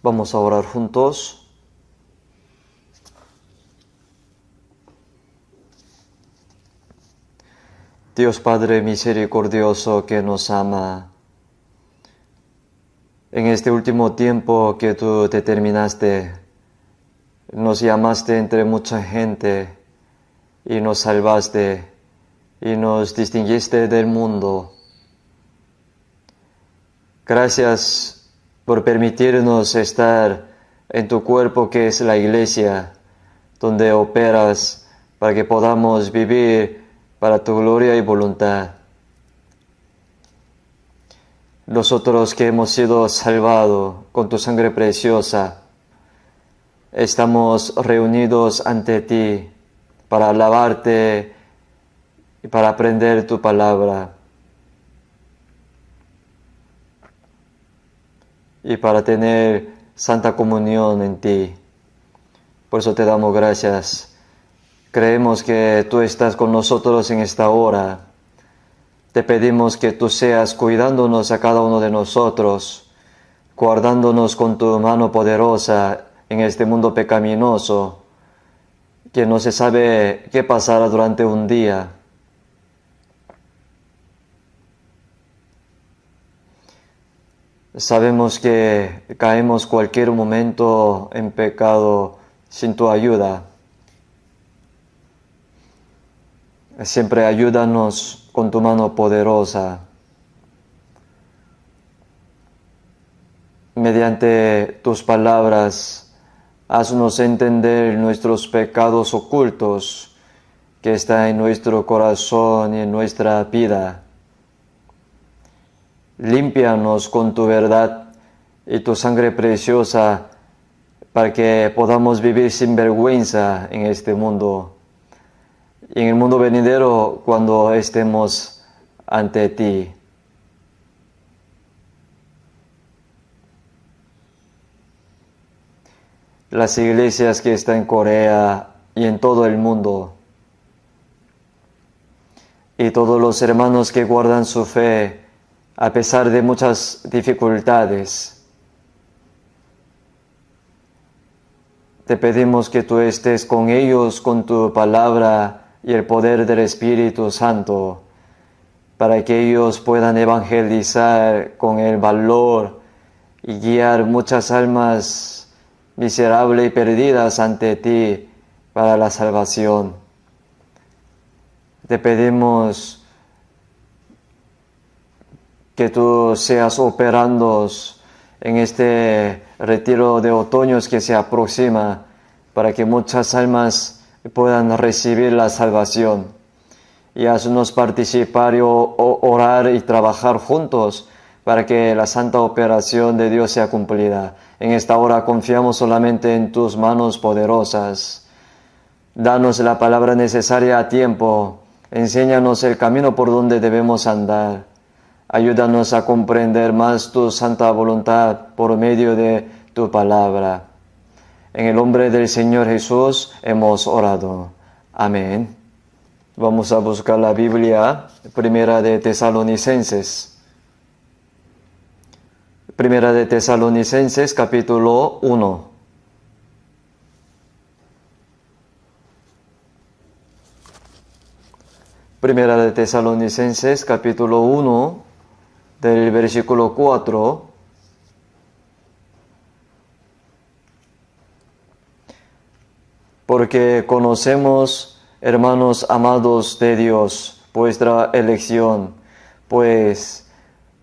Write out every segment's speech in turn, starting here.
Vamos a orar juntos. Dios Padre misericordioso que nos ama, en este último tiempo que tú determinaste, nos llamaste entre mucha gente y nos salvaste y nos distinguiste del mundo. Gracias por permitirnos estar en tu cuerpo que es la Iglesia, donde operas para que podamos vivir para tu gloria y voluntad. Nosotros que hemos sido salvados con tu sangre preciosa, estamos reunidos ante ti para alabarte y para aprender tu palabra y para tener santa comunión en ti. Por eso te damos gracias. Creemos que tú estás con nosotros en esta hora. Te pedimos que tú seas cuidándonos a cada uno de nosotros, guardándonos con tu mano poderosa en este mundo pecaminoso, que no se sabe qué pasará durante un día. Sabemos que caemos cualquier momento en pecado sin tu ayuda. Siempre ayúdanos con tu mano poderosa. Mediante tus palabras, haznos entender nuestros pecados ocultos que están en nuestro corazón y en nuestra vida. Límpianos con tu verdad y tu sangre preciosa para que podamos vivir sin vergüenza en este mundo y en el mundo venidero cuando estemos ante ti. Las iglesias que están en Corea y en todo el mundo, y todos los hermanos que guardan su fe a pesar de muchas dificultades, te pedimos que tú estés con ellos con tu palabra y el poder del Espíritu Santo, para que ellos puedan evangelizar con el valor y guiar muchas almas miserables y perdidas ante ti para la salvación. Te pedimos que tú seas operando en este retiro de otoños que se aproxima, para que muchas almas puedan recibir la salvación. Y haznos participar y orar y trabajar juntos para que la santa operación de Dios sea cumplida. En esta hora confiamos solamente en tus manos poderosas. Danos la palabra necesaria a tiempo. Enséñanos el camino por donde debemos andar. Ayúdanos a comprender más tu santa voluntad por medio de tu palabra. En el nombre del Señor Jesús hemos orado. Amén. Vamos a buscar la Biblia, Primera de Tesalonicenses. Primera de Tesalonicenses, capítulo 1. Primera de Tesalonicenses, capítulo 1, del versículo 4. Porque conocemos, hermanos amados de Dios, vuestra elección, pues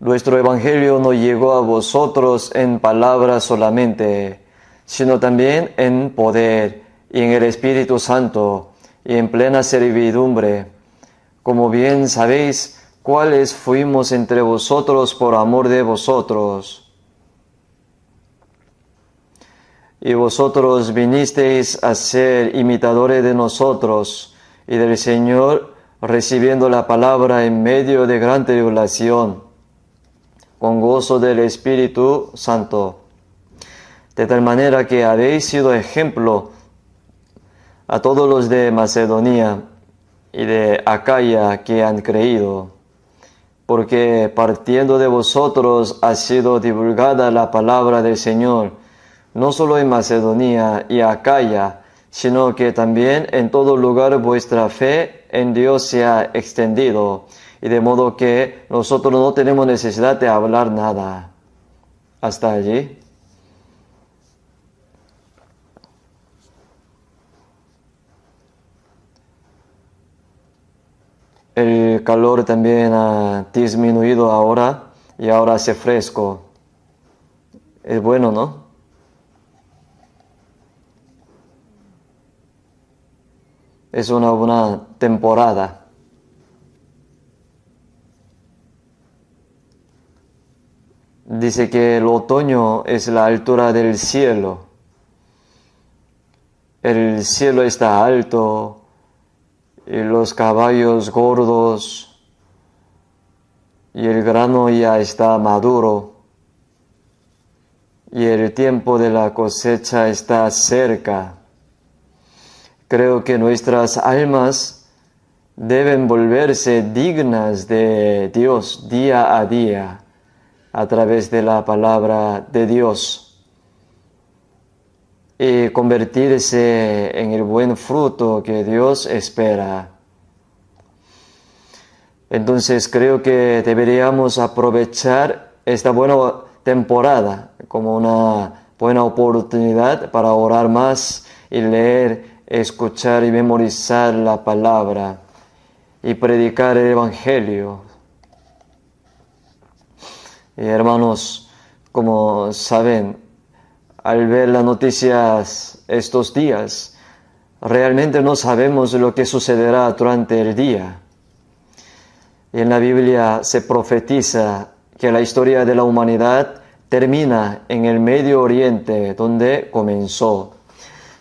nuestro evangelio no llegó a vosotros en palabras solamente, sino también en poder y en el Espíritu Santo y en plena servidumbre, como bien sabéis cuáles fuimos entre vosotros por amor de vosotros. Y vosotros vinisteis a ser imitadores de nosotros y del Señor, recibiendo la palabra en medio de gran tribulación, con gozo del Espíritu Santo, de tal manera que habéis sido ejemplo a todos los de Macedonia y de Acaya que han creído, porque partiendo de vosotros ha sido divulgada la palabra del Señor, no solo en Macedonia y Acaya, sino que también en todo lugar vuestra fe en Dios se ha extendido, y de modo que nosotros no tenemos necesidad de hablar nada. Hasta allí. El calor también ha disminuido ahora y ahora hace fresco. Es bueno, ¿no? Es una buena temporada. Dice que el otoño es la altura del cielo. El cielo está alto y los caballos gordos y el grano ya está maduro y el tiempo de la cosecha está cerca. Creo que nuestras almas deben volverse dignas de Dios día a día a través de la palabra de Dios y convertirse en el buen fruto que Dios espera. Entonces creo que deberíamos aprovechar esta buena temporada como una buena oportunidad para orar más y leer, escuchar y memorizar la palabra y predicar el Evangelio. Y hermanos, como saben, al ver las noticias estos días, realmente no sabemos lo que sucederá durante el día. Y en la Biblia se profetiza que la historia de la humanidad termina en el Medio Oriente, donde comenzó.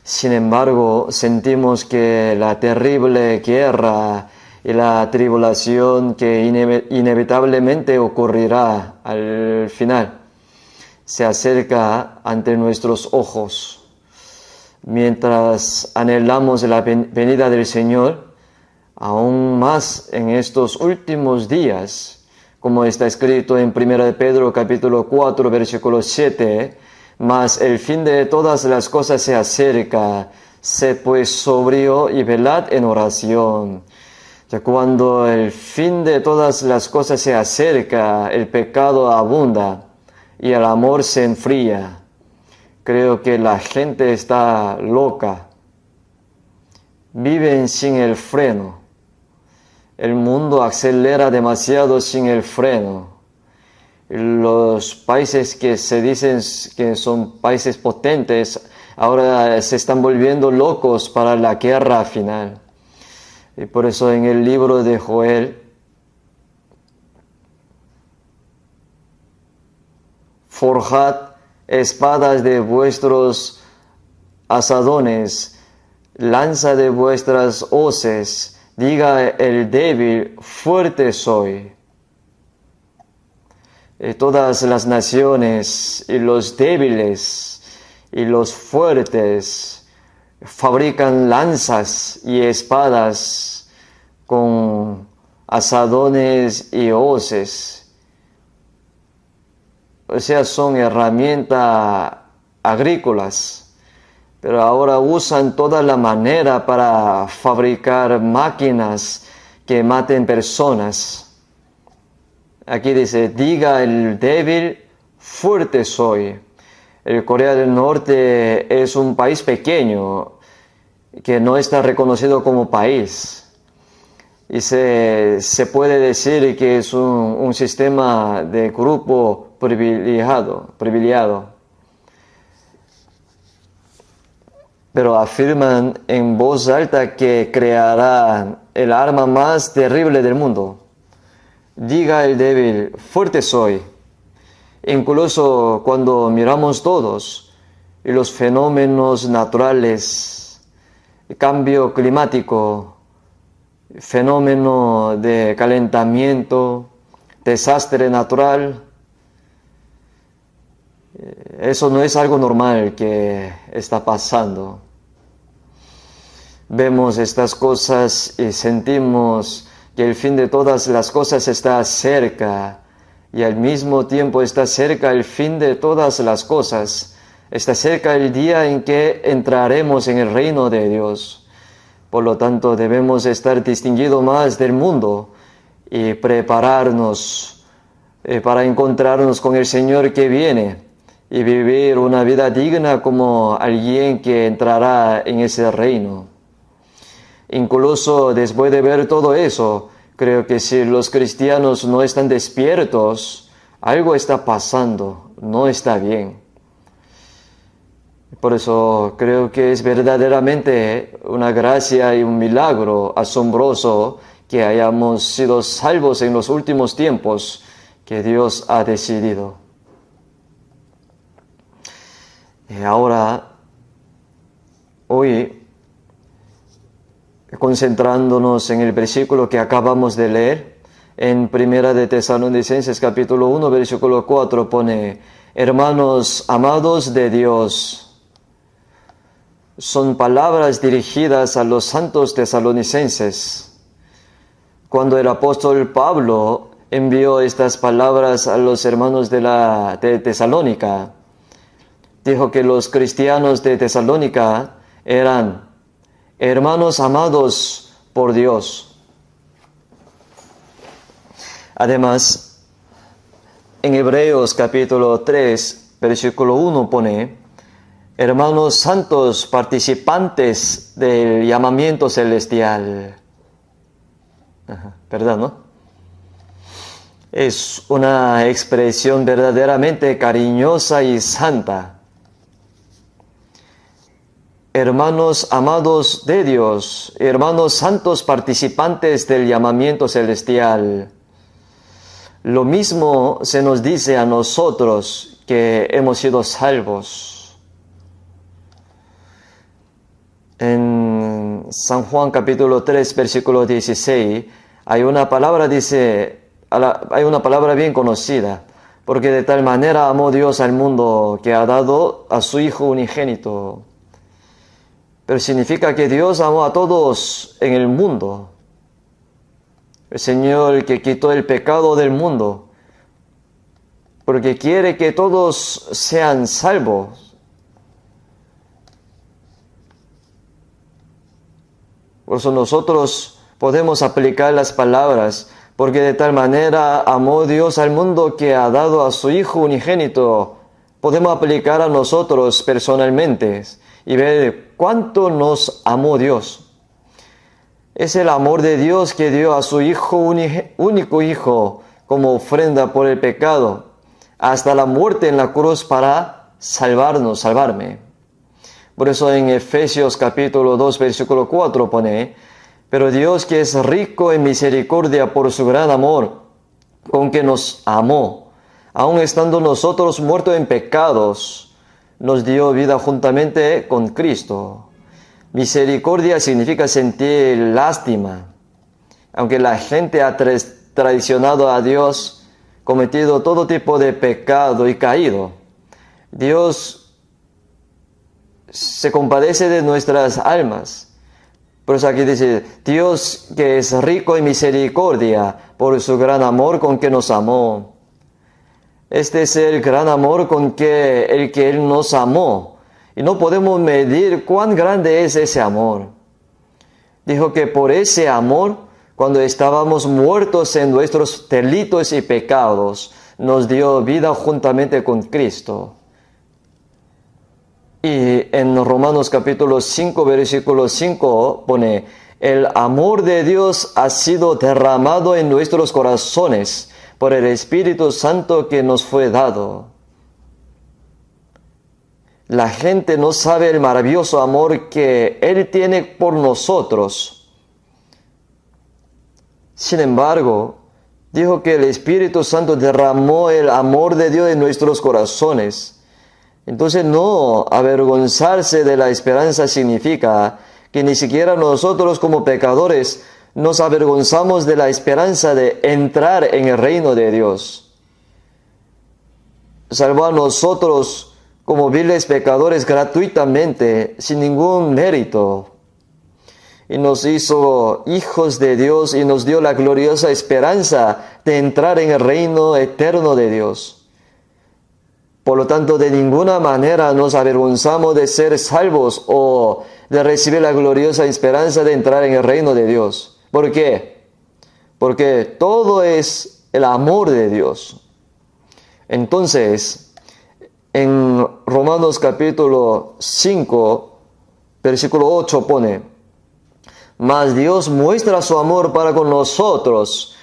Sin embargo, sentimos que la terrible guerra y la tribulación que inevitablemente ocurrirá al final se acerca ante nuestros ojos. Mientras anhelamos la venida del Señor, aún más en estos últimos días, como está escrito en 1 Pedro capítulo 4, versículo 7, mas el fin de todas las cosas se acerca, sed pues sobrio y velad en oración. Ya cuando el fin de todas las cosas se acerca, el pecado abunda y el amor se enfría. Creo que la gente está loca. Viven sin el freno. El mundo acelera demasiado sin el freno. Los países que se dicen que son países potentes ahora se están volviendo locos para la guerra final. Y por eso en el libro de Joel, forjad espadas de vuestros asadones, lanza de vuestras hoces, diga el débil, fuerte soy. Y todas las naciones y los débiles y los fuertes fabrican lanzas y espadas con asadones y hoces. O sea, son herramientas agrícolas, pero ahora usan toda la manera para fabricar máquinas que maten personas. Aquí dice, diga el débil, fuerte soy. El Corea del Norte es un país pequeño que no está reconocido como país. Y se puede decir que es un sistema de grupo privilegiado. Pero afirman en voz alta que creará el arma más terrible del mundo. Diga el débil, fuerte soy. Incluso cuando miramos todos y los fenómenos naturales, cambio climático, fenómeno de calentamiento, desastre natural, eso no es algo normal que está pasando. Vemos estas cosas y sentimos que el fin de todas las cosas está cerca, y al mismo tiempo está cerca el fin de todas las cosas. Está cerca el día en que entraremos en el reino de Dios. Por lo tanto, debemos estar distinguidos más del mundo y prepararnos para encontrarnos con el Señor que viene y vivir una vida digna como alguien que entrará en ese reino. Incluso después de ver todo eso, creo que si los cristianos no están despiertos, algo está pasando, no está bien. Por eso creo que es verdaderamente una gracia y un milagro asombroso que hayamos sido salvos en los últimos tiempos que Dios ha decidido. Y ahora, hoy, concentrándonos en el versículo que acabamos de leer, en Primera de Tesalonicenses capítulo 1, versículo 4 pone: hermanos amados de Dios. Son palabras dirigidas a los santos tesalonicenses. Cuando el apóstol Pablo envió estas palabras a los hermanos de Tesalónica, dijo que los cristianos de Tesalónica eran hermanos amados por Dios. Además, en Hebreos capítulo 3, versículo 1 pone: hermanos santos participantes del llamamiento celestial. ¿Verdad, no? Es una expresión verdaderamente cariñosa y santa. Hermanos amados de Dios, hermanos santos participantes del llamamiento celestial. Lo mismo se nos dice a nosotros que hemos sido salvos. En San Juan capítulo 3, versículo 16, hay una palabra bien conocida, porque de tal manera amó Dios al mundo que ha dado a su Hijo unigénito. Pero significa que Dios amó a todos en el mundo. El Señor que quitó el pecado del mundo, porque quiere que todos sean salvos. Por eso nosotros podemos aplicar las palabras, porque de tal manera amó Dios al mundo que ha dado a su Hijo unigénito. Podemos aplicar a nosotros personalmente y ver cuánto nos amó Dios. Es el amor de Dios que dio a su único Hijo como ofrenda por el pecado, hasta la muerte en la cruz para salvarme. Por eso en Efesios capítulo 2, versículo 4 pone: pero Dios, que es rico en misericordia por su gran amor, con que nos amó, aun estando nosotros muertos en pecados, nos dio vida juntamente con Cristo. Misericordia significa sentir lástima. Aunque la gente ha traicionado a Dios, cometido todo tipo de pecado y caído, Dios se compadece de nuestras almas. Por eso aquí dice: Dios, que es rico en misericordia por su gran amor con que nos amó. Este es el gran amor con que Él nos amó. Y no podemos medir cuán grande es ese amor. Dijo que por ese amor, cuando estábamos muertos en nuestros delitos y pecados, nos dio vida juntamente con Cristo. Y en Romanos capítulo 5, versículo 5 pone: el amor de Dios ha sido derramado en nuestros corazones por el Espíritu Santo que nos fue dado. La gente no sabe el maravilloso amor que Él tiene por nosotros. Sin embargo, dijo que el Espíritu Santo derramó el amor de Dios en nuestros corazones. Entonces, no avergonzarse de la esperanza significa que ni siquiera nosotros como pecadores nos avergonzamos de la esperanza de entrar en el reino de Dios. Salvó a nosotros como viles pecadores gratuitamente, sin ningún mérito. Y nos hizo hijos de Dios y nos dio la gloriosa esperanza de entrar en el reino eterno de Dios. Por lo tanto, de ninguna manera nos avergonzamos de ser salvos o de recibir la gloriosa esperanza de entrar en el reino de Dios. ¿Por qué? Porque todo es el amor de Dios. Entonces, en Romanos capítulo 5, versículo 8 pone: mas Dios muestra su amor para con nosotros,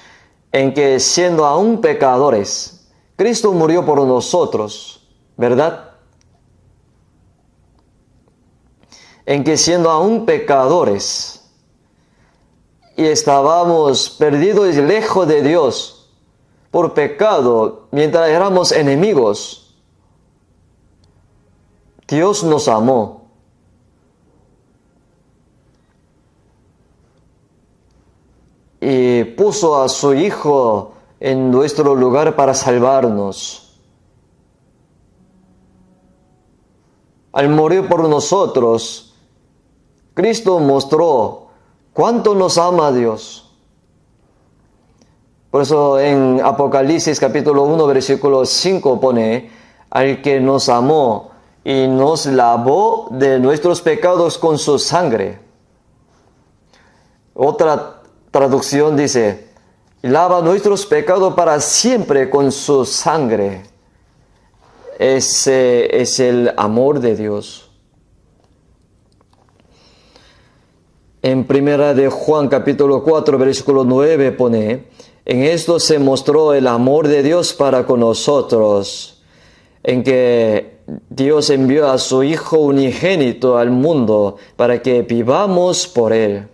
en que siendo aún pecadores, Cristo murió por nosotros, ¿verdad? En que siendo aún pecadores, y estábamos perdidos y lejos de Dios por pecado, mientras éramos enemigos, Dios nos amó. Y puso a su Hijo en nuestro lugar para salvarnos. Al morir por nosotros, Cristo mostró cuánto nos ama Dios. Por eso en Apocalipsis capítulo 1 versículo 5 pone: al que nos amó y nos lavó de nuestros pecados con su sangre. Otra traducción dice: lava nuestros pecados para siempre con su sangre. Ese es el amor de Dios. En primera de Juan capítulo 4 versículo 9 pone: en esto se mostró el amor de Dios para con nosotros, en que Dios envió a su Hijo unigénito al mundo para que vivamos por Él.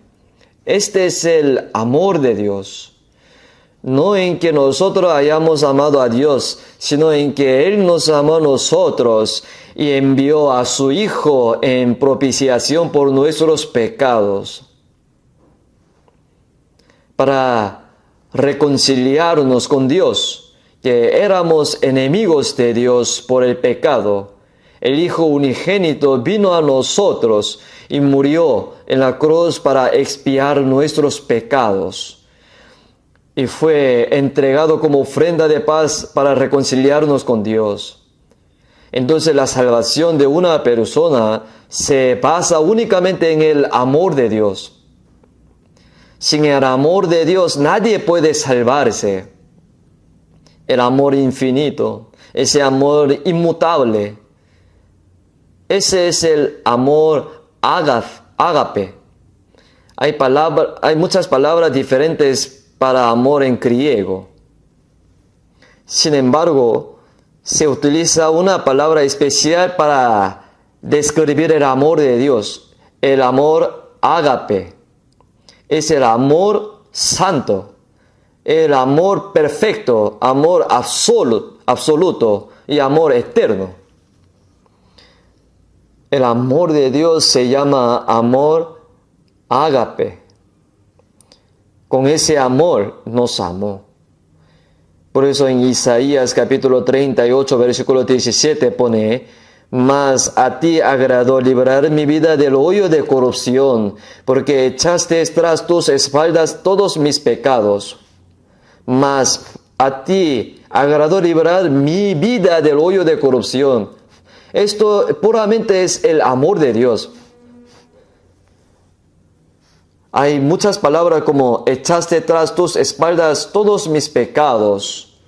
Este es el amor de Dios, no en que nosotros hayamos amado a Dios, sino en que Él nos amó a nosotros y envió a su Hijo en propiciación por nuestros pecados, para reconciliarnos con Dios, que éramos enemigos de Dios por el pecado. El Hijo unigénito vino a nosotros y murió en la cruz para expiar nuestros pecados. Y fue entregado como ofrenda de paz para reconciliarnos con Dios. Entonces la salvación de una persona se basa únicamente en el amor de Dios. Sin el amor de Dios nadie puede salvarse. El amor infinito, ese amor inmutable, ese es el amor ágape. Hay muchas palabras diferentes para amor en griego. Sin embargo, se utiliza una palabra especial para describir el amor de Dios. El amor ágape es el amor santo, el amor perfecto, amor absoluto y amor eterno. El amor de Dios se llama amor ágape. Con ese amor nos amó. Por eso en Isaías capítulo 38, versículo 17 pone: mas a ti agradó librar mi vida del hoyo de corrupción, porque echaste tras tus espaldas todos mis pecados. Mas a ti agradó librar mi vida del hoyo de corrupción. Esto puramente es el amor de Dios. Hay muchas palabras como echaste tras tus espaldas todos mis pecados.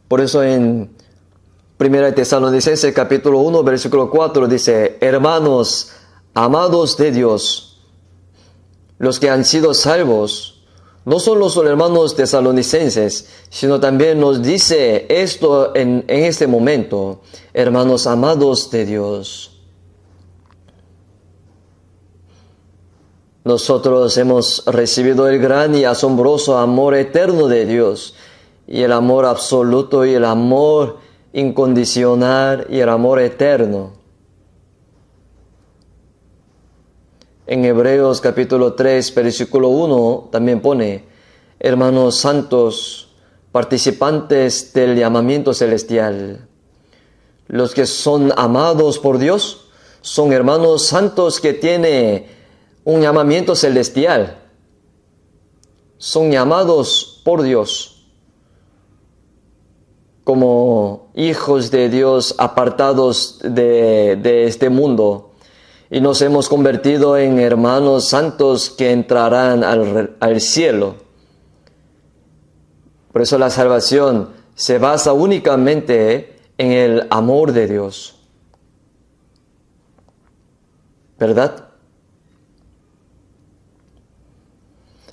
Por eso en 1 Tesalonicenses capítulo 1 versículo 4 dice: hermanos amados de Dios, los que han sido salvos no son los hermanos tesalonicenses, sino también nos dice esto en este momento: hermanos amados de Dios. Nosotros hemos recibido el gran y asombroso amor eterno de Dios, y el amor absoluto y el amor incondicional y el amor eterno. En Hebreos capítulo 3, versículo 1 también pone: hermanos santos, participantes del llamamiento celestial. Los que son amados por Dios son hermanos santos que tienen un llamamiento celestial. Son llamados por Dios como hijos de Dios apartados de este mundo. Y nos hemos convertido en hermanos santos que entrarán al cielo. Por eso la salvación se basa únicamente en el amor de Dios. ¿Verdad?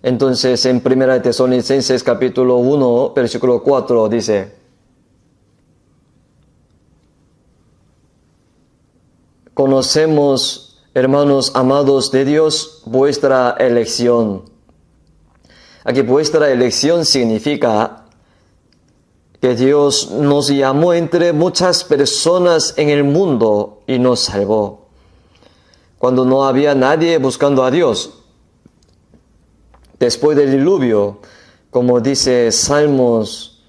Entonces en 1 Tesalonicenses capítulo 1, versículo 4 dice: conocemos, hermanos amados de Dios, vuestra elección. Aquí vuestra elección significa que Dios nos llamó entre muchas personas en el mundo y nos salvó. Cuando no había nadie buscando a Dios. Después del diluvio, como dice Salmos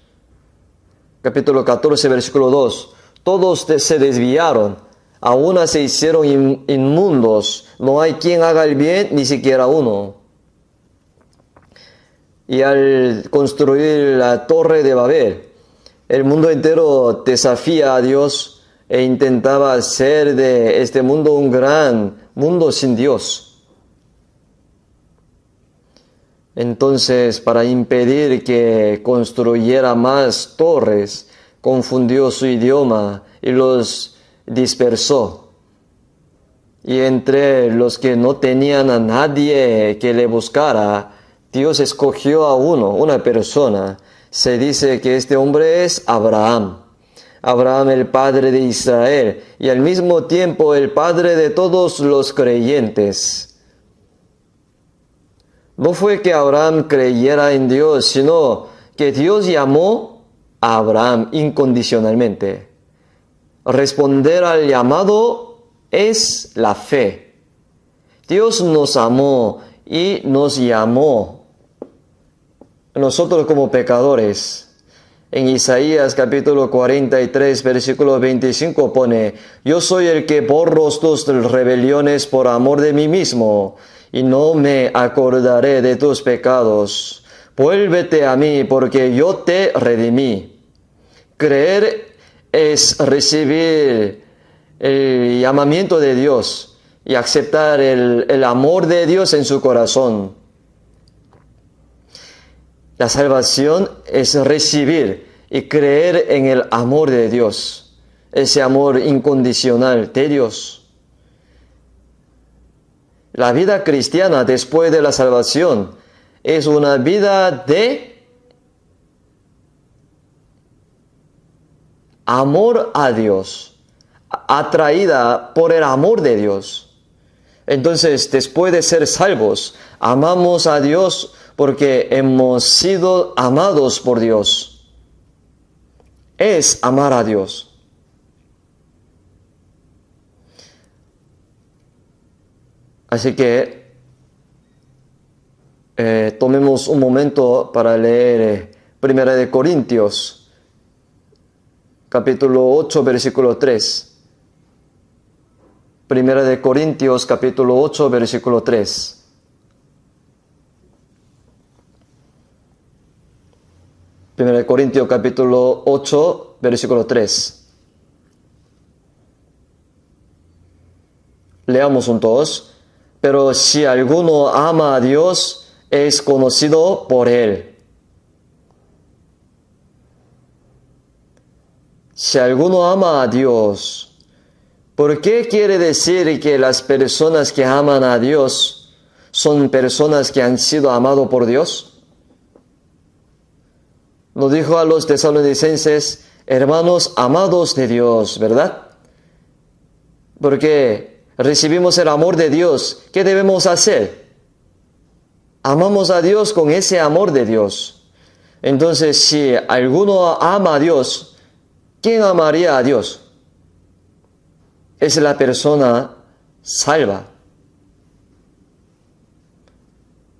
capítulo 14, versículo 2, todos se desviaron, a una se hicieron inmundos, no hay quien haga el bien, ni siquiera uno. Y al construir la torre de Babel, el mundo entero desafía a Dios e intentaba hacer de este mundo un gran mundo sin Dios. Entonces, para impedir que construyera más torres, confundió su idioma y los dispersó. Y entre los que no tenían a nadie que le buscara, Dios escogió a una persona. Se dice que este hombre es Abraham. Abraham, el padre de Israel, y al mismo tiempo el padre de todos los creyentes. No fue que Abraham creyera en Dios, sino que Dios llamó a Abraham incondicionalmente. Responder al llamado es la fe. Dios nos amó y nos llamó. Nosotros como pecadores. En Isaías capítulo 43, versículo 25 pone: yo soy el que borro tus rebeliones por amor de mí mismo, y no me acordaré de tus pecados. Vuélvete a mí, porque yo te redimí. Creer es recibir el llamamiento de Dios y aceptar el amor de Dios en su corazón. La salvación es recibir y creer en el amor de Dios, ese amor incondicional de Dios. La vida cristiana después de la salvación es una vida de amor a Dios, atraída por el amor de Dios. Entonces, después de ser salvos, amamos a Dios porque hemos sido amados por Dios. Es amar a Dios. Así que tomemos un momento para leer 1 Corintios, capítulo 8, versículo 3. 1 Corintios, capítulo 8, versículo 3. Primera de Corintios capítulo 8, versículo 3. Leamos juntos. Pero si alguno ama a Dios, es conocido por Él. Si alguno ama a Dios, ¿por qué quiere decir que las personas que aman a Dios son personas que han sido amados por Dios? Nos dijo a los tesalonicenses, hermanos amados de Dios, ¿verdad? Porque recibimos el amor de Dios. ¿Qué debemos hacer? Amamos a Dios con ese amor de Dios. Entonces, si alguno ama a Dios, ¿quién amaría a Dios? Es la persona salva.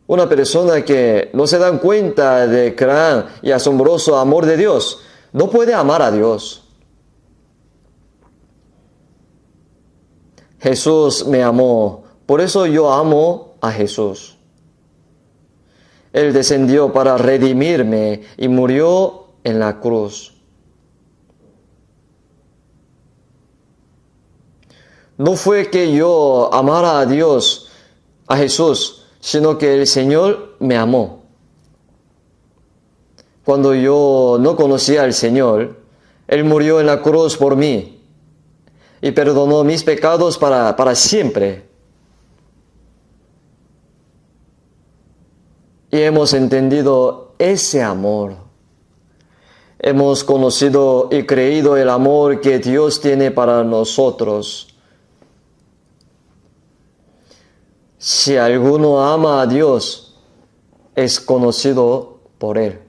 Una persona que no se da cuenta del gran y asombroso amor de Dios, no puede amar a Dios. Jesús me amó Por eso yo amo a Jesús. Él descendió para redimirme y murió en la cruz. No fue que yo amara a Dios, a Jesús, sino que el Señor me amó. Cuando yo no conocía al Señor, Él murió en la cruz por mí y perdonó mis pecados para siempre. Y hemos entendido ese amor. Hemos conocido y creído el amor que Dios tiene para nosotros. Si alguno ama a Dios, es conocido por Él.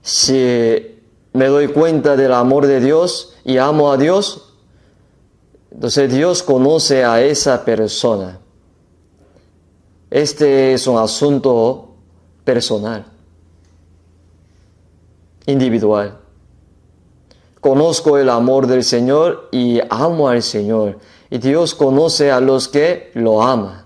Si me doy cuenta del amor de Dios y amo a Dios, entonces Dios conoce a esa persona. Este es un asunto personal, individual. Conozco el amor del Señor y amo al Señor. Y Dios conoce a los que lo aman.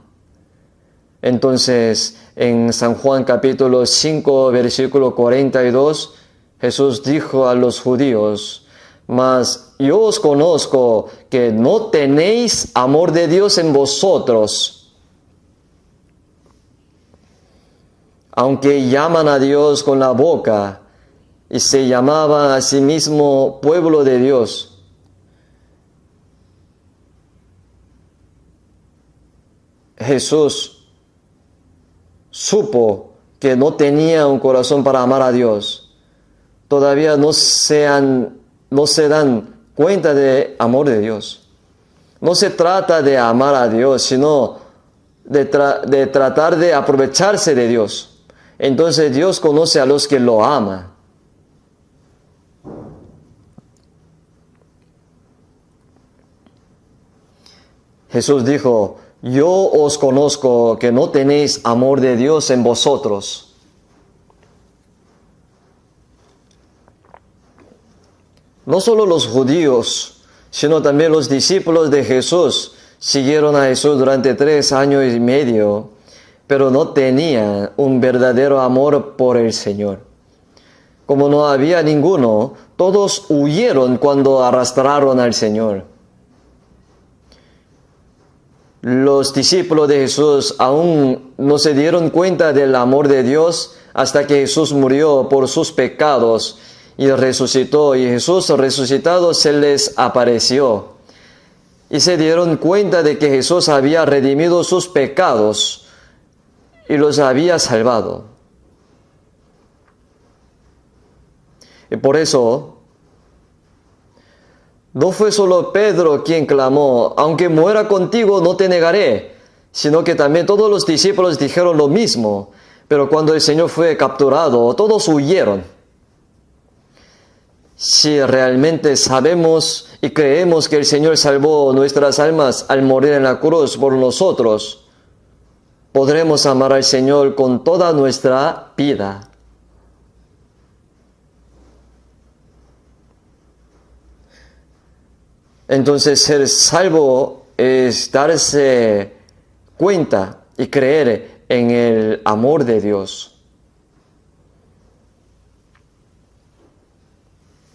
Entonces, en San Juan capítulo 5, versículo 42, Jesús dijo a los judíos: mas yo os conozco que no tenéis amor de Dios en vosotros. Aunque llaman a Dios con la boca y se llamaban a sí mismo pueblo de Dios, Jesús supo que no tenía un corazón para amar a Dios. Todavía no se dan cuenta de amor de Dios. No se trata de amar a Dios, sino de tratar de aprovecharse de Dios. Entonces Dios conoce a los que lo aman. Jesús dijo: yo os conozco que no tenéis amor de Dios en vosotros. No solo los judíos, sino también los discípulos de Jesús siguieron a Jesús durante 3 años y medio, pero no tenían un verdadero amor por el Señor. Como no había ninguno, todos huyeron cuando arrastraron al Señor. Los discípulos de Jesús aún no se dieron cuenta del amor de Dios hasta que Jesús murió por sus pecados y resucitó, y Jesús resucitado se les apareció. Y se dieron cuenta de que Jesús había redimido sus pecados y los había salvado. Y por eso, no fue solo Pedro quien clamó: aunque muera contigo, no te negaré, sino que también todos los discípulos dijeron lo mismo. Pero cuando el Señor fue capturado, todos huyeron. Si realmente sabemos y creemos que el Señor salvó nuestras almas al morir en la cruz por nosotros, podremos amar al Señor con toda nuestra vida. Entonces, ser salvo es darse cuenta y creer en el amor de Dios.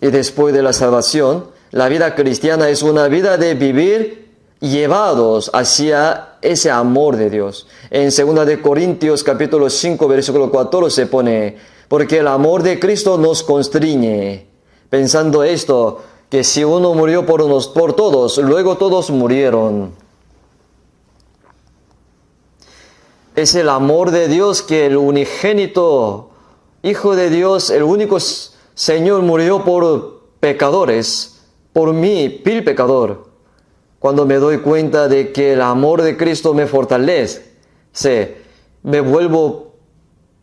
Y después de la salvación, la vida cristiana es una vida de vivir llevados hacia ese amor de Dios. En 2 de Corintios capítulo 5, versículo 14 se pone: porque el amor de Cristo nos constriñe, pensando esto, que si uno murió por todos, luego todos murieron. Es el amor de Dios que el unigénito Hijo de Dios, el único Señor, murió por pecadores, por mí, vil pecador. Cuando me doy cuenta de que el amor de Cristo me fortalece, me vuelvo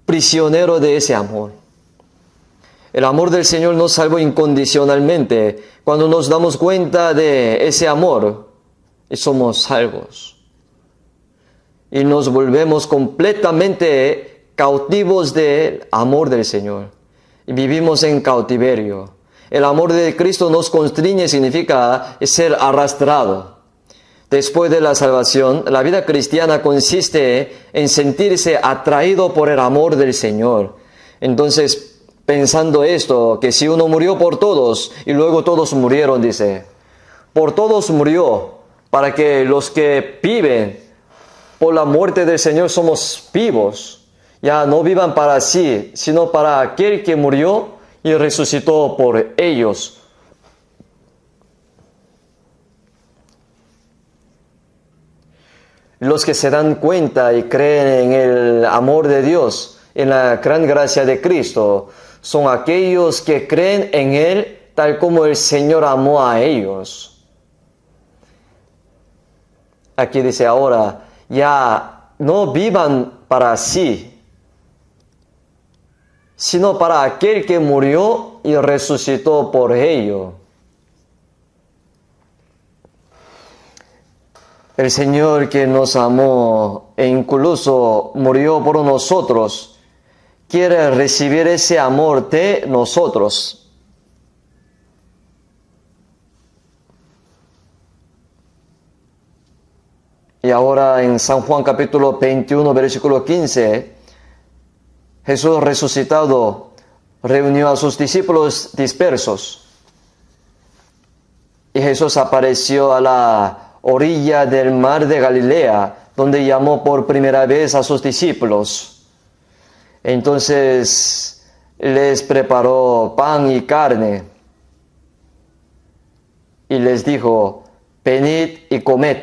prisionero de ese amor. El amor del Señor nos salva incondicionalmente. Cuando nos damos cuenta de ese amor, somos salvos. Y nos volvemos completamente cautivos del amor del Señor. Y vivimos en cautiverio. El amor de Cristo nos constriñe significa ser arrastrado. Después de la salvación, la vida cristiana consiste en sentirse atraído por el amor del Señor. Entonces, pensando esto, que si uno murió por todos y luego todos murieron, dice, por todos murió, para que los que viven por la muerte del Señor somos vivos, ya no vivan para sí, sino para aquel que murió y resucitó por ellos. Los que se dan cuenta y creen en el amor de Dios, en la gran gracia de Cristo, son aquellos que creen en Él tal como el Señor amó a ellos. Aquí dice ahora, ya no vivan para sí, sino para aquel que murió y resucitó por ellos. El Señor que nos amó e incluso murió por nosotros, quiere recibir ese amor de nosotros. Y ahora en San Juan capítulo 21, versículo 15, Jesús resucitado reunió a sus discípulos dispersos. Y Jesús apareció a la orilla del mar de Galilea, donde llamó por primera vez a sus discípulos. Entonces les preparó pan y carne y les dijo, venid y comed.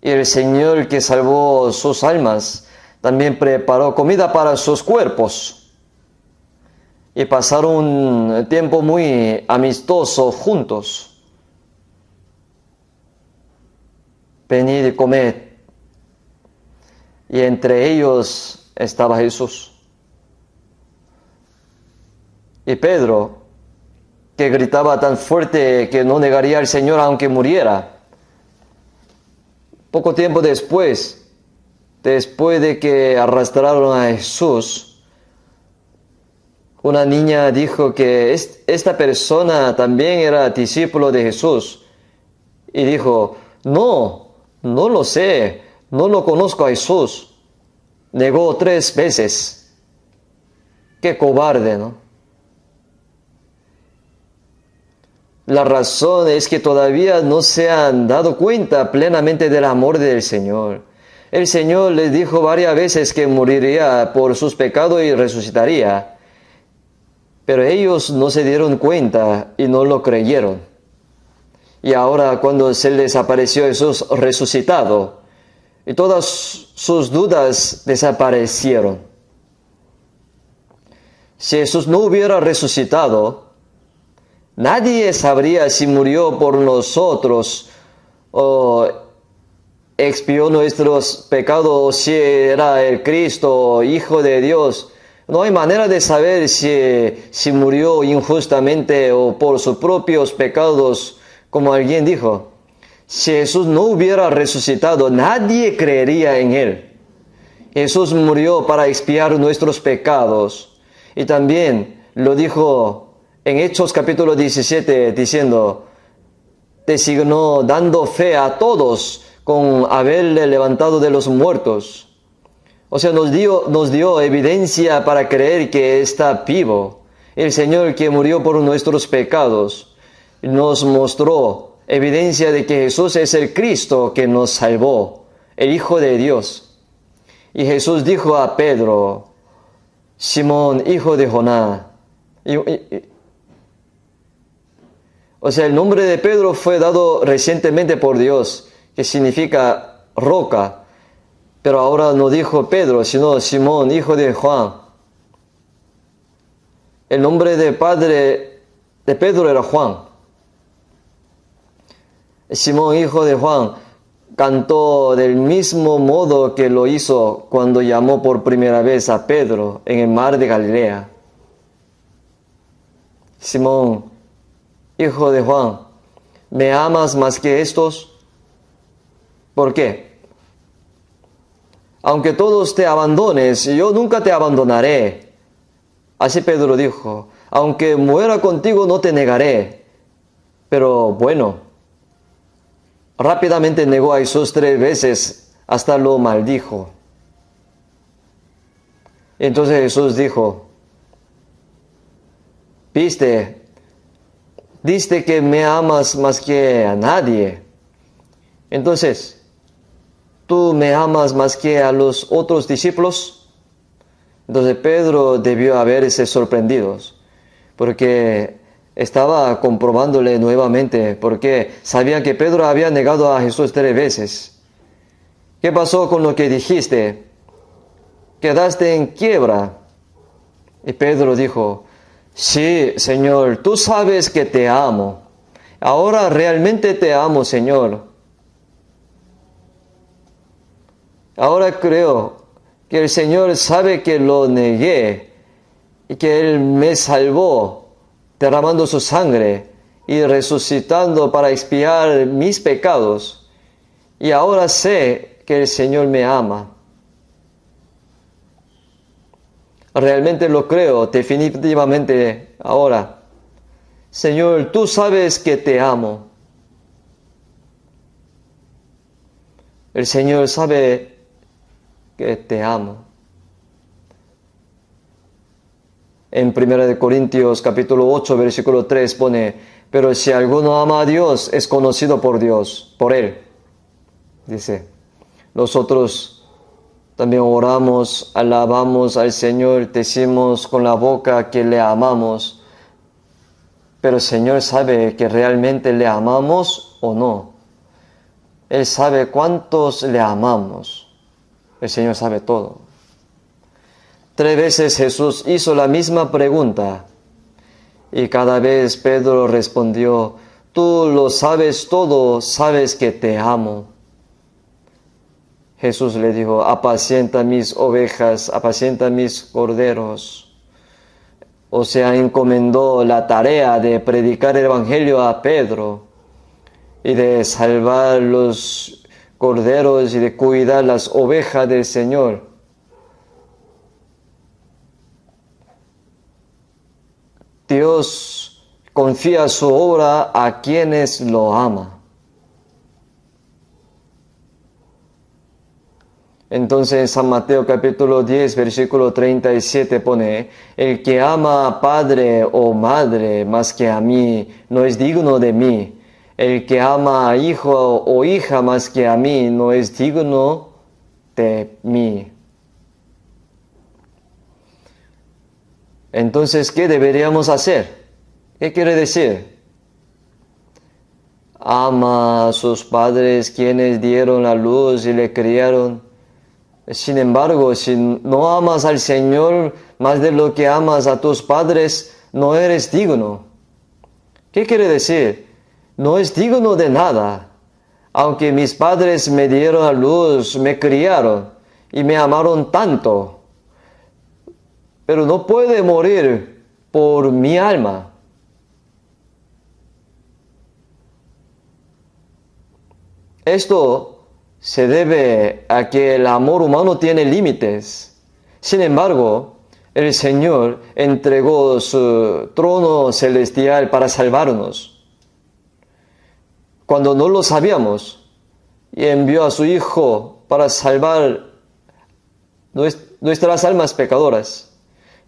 Y el Señor que salvó sus almas también preparó comida para sus cuerpos. Y pasaron un tiempo muy amistoso juntos. Venid y comed. Y entre ellos estaba Jesús. Y Pedro, que gritaba tan fuerte que no negaría al Señor aunque muriera. Poco tiempo después de que arrastraron a Jesús, una niña dijo que esta persona también era discípulo de Jesús. Y dijo, no lo sé, no lo conozco a Jesús. Negó 3 veces. Qué cobarde, ¿no? La razón es que todavía no se han dado cuenta plenamente del amor del Señor. El Señor les dijo varias veces que moriría por sus pecados y resucitaría. Pero ellos no se dieron cuenta y no lo creyeron. Y ahora cuando se les apareció Jesús resucitado, y todas sus dudas desaparecieron. Si Jesús no hubiera resucitado, nadie sabría si murió por nosotros o expió nuestros pecados o si era el Cristo, Hijo de Dios. No hay manera de saber si murió injustamente o por sus propios pecados, como alguien dijo. Si Jesús no hubiera resucitado, nadie creería en Él. Jesús murió para expiar nuestros pecados. Y también lo dijo en Hechos capítulo 17, diciendo, designó dando fe a todos con haberle levantado de los muertos. O sea, nos dio evidencia para creer que está vivo. El Señor que murió por nuestros pecados nos mostró evidencia de que Jesús es el Cristo que nos salvó, el Hijo de Dios. Y Jesús dijo a Pedro, Simón, hijo de Jonás. O sea, el nombre de Pedro fue dado recientemente por Dios, que significa roca. Pero ahora no dijo Pedro, sino Simón, hijo de Juan. El nombre de padre de Pedro era Juan. Simón, hijo de Juan, cantó del mismo modo que lo hizo cuando llamó por primera vez a Pedro en el mar de Galilea. Simón, hijo de Juan, ¿me amas más que estos? ¿Por qué? Aunque todos te abandones, yo nunca te abandonaré. Así Pedro dijo, aunque muera contigo no te negaré. Pero bueno, rápidamente negó a Jesús 3 veces, hasta lo maldijo. Entonces Jesús dijo, diste que me amas más que a nadie. Entonces, ¿tú me amas más que a los otros discípulos? Entonces Pedro debió haberse sorprendido, porque estaba comprobándole nuevamente, porque sabían que Pedro había negado a Jesús 3 veces. ¿Qué pasó con lo que dijiste? Quedaste en quiebra. Y Pedro dijo, sí, Señor, tú sabes que te amo. Ahora realmente te amo, Señor. Ahora creo que el Señor sabe que lo negué y que Él me salvó derramando su sangre y resucitando para expiar mis pecados. Y ahora sé que el Señor me ama. Realmente lo creo, definitivamente ahora. Señor, tú sabes que te amo. El Señor sabe que te amo. En 1 Corintios capítulo 8, versículo 3 pone, pero si alguno ama a Dios, es conocido por Dios, por Él. Dice, nosotros también oramos, alabamos al Señor, decimos con la boca que le amamos, pero el Señor sabe que realmente le amamos o no. Él sabe cuántos le amamos. El Señor sabe todo. 3 veces Jesús hizo la misma pregunta y cada vez Pedro respondió, tú lo sabes todo, sabes que te amo. Jesús le dijo, apacienta mis ovejas, apacienta mis corderos. O sea, encomendó la tarea de predicar el Evangelio a Pedro y de salvar los corderos y de cuidar las ovejas del Señor. Dios confía su obra a quienes lo aman. Entonces en San Mateo capítulo 10, versículo 37 pone, el que ama a padre o madre más que a mí, no es digno de mí. El que ama a hijo o hija más que a mí, no es digno de mí. Entonces, ¿qué deberíamos hacer? ¿Qué quiere decir? Ama a sus padres quienes dieron la luz y le criaron. Sin embargo, si no amas al Señor más de lo que amas a tus padres, no eres digno. ¿Qué quiere decir? No es digno de nada. Aunque mis padres me dieron a luz, me criaron y me amaron tanto, pero no puede morir por mi alma. Esto se debe a que el amor humano tiene límites. Sin embargo, el Señor entregó su trono celestial para salvarnos cuando no lo sabíamos y envió a su Hijo para salvar nuestras almas pecadoras.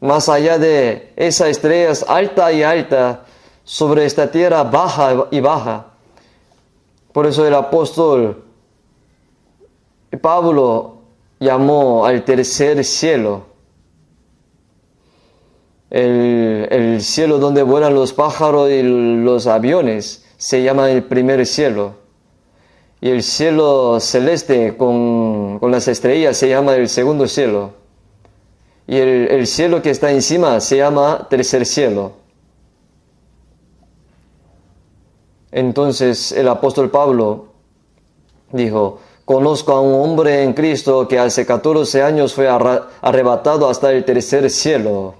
Más allá de esas estrellas alta y alta sobre esta tierra baja y baja. Por eso el apóstol Pablo llamó al tercer cielo, el cielo donde vuelan los pájaros y los aviones, se llama el primer cielo. Y el cielo celeste con las estrellas se llama el segundo cielo. Y el cielo que está encima se llama tercer cielo. Entonces el apóstol Pablo dijo, conozco a un hombre en Cristo que hace 14 años fue arrebatado hasta el tercer cielo.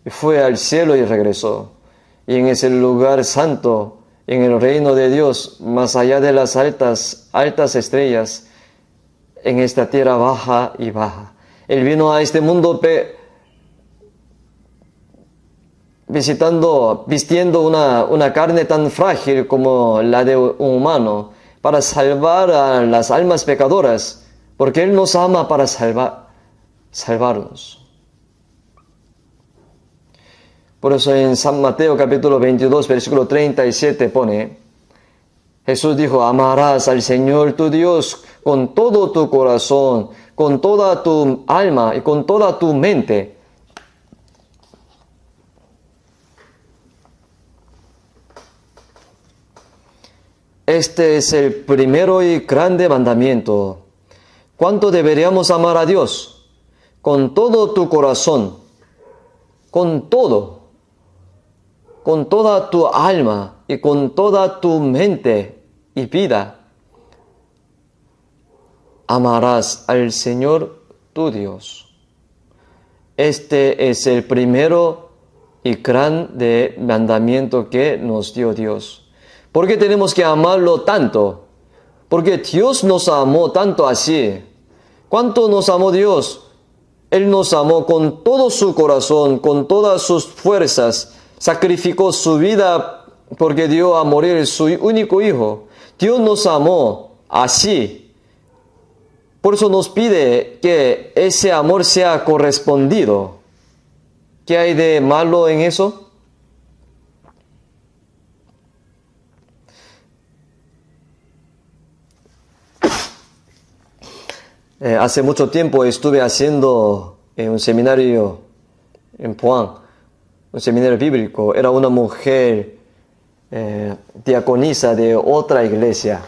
Y fue al cielo y regresó. Y en ese lugar santo, en el reino de Dios, más allá de las altas estrellas, en esta tierra baja y baja. Él vino a este mundo vistiendo una carne tan frágil como la de un humano para salvar a las almas pecadoras, porque Él nos ama para salvarnos. Por eso en San Mateo capítulo 22, versículo 37 pone, Jesús dijo, amarás al Señor tu Dios con todo tu corazón, con toda tu alma y con toda tu mente. Este es el primero y grande mandamiento. ¿Cuánto deberíamos amar a Dios? Con todo tu corazón, con toda tu alma y con toda tu mente y vida. Amarás al Señor tu Dios. Este es el primero y grande mandamiento que nos dio Dios. ¿Por qué tenemos que amarlo tanto? Porque Dios nos amó tanto así. ¿Cuánto nos amó Dios? Él nos amó con todo su corazón, con todas sus fuerzas. Sacrificó su vida porque dio a morir su único hijo. Dios nos amó así. Por eso nos pide que ese amor sea correspondido. ¿Qué hay de malo en eso? Hace mucho tiempo estuve haciendo un seminario en Puan, un seminario bíblico. Era una mujer diaconisa de otra iglesia.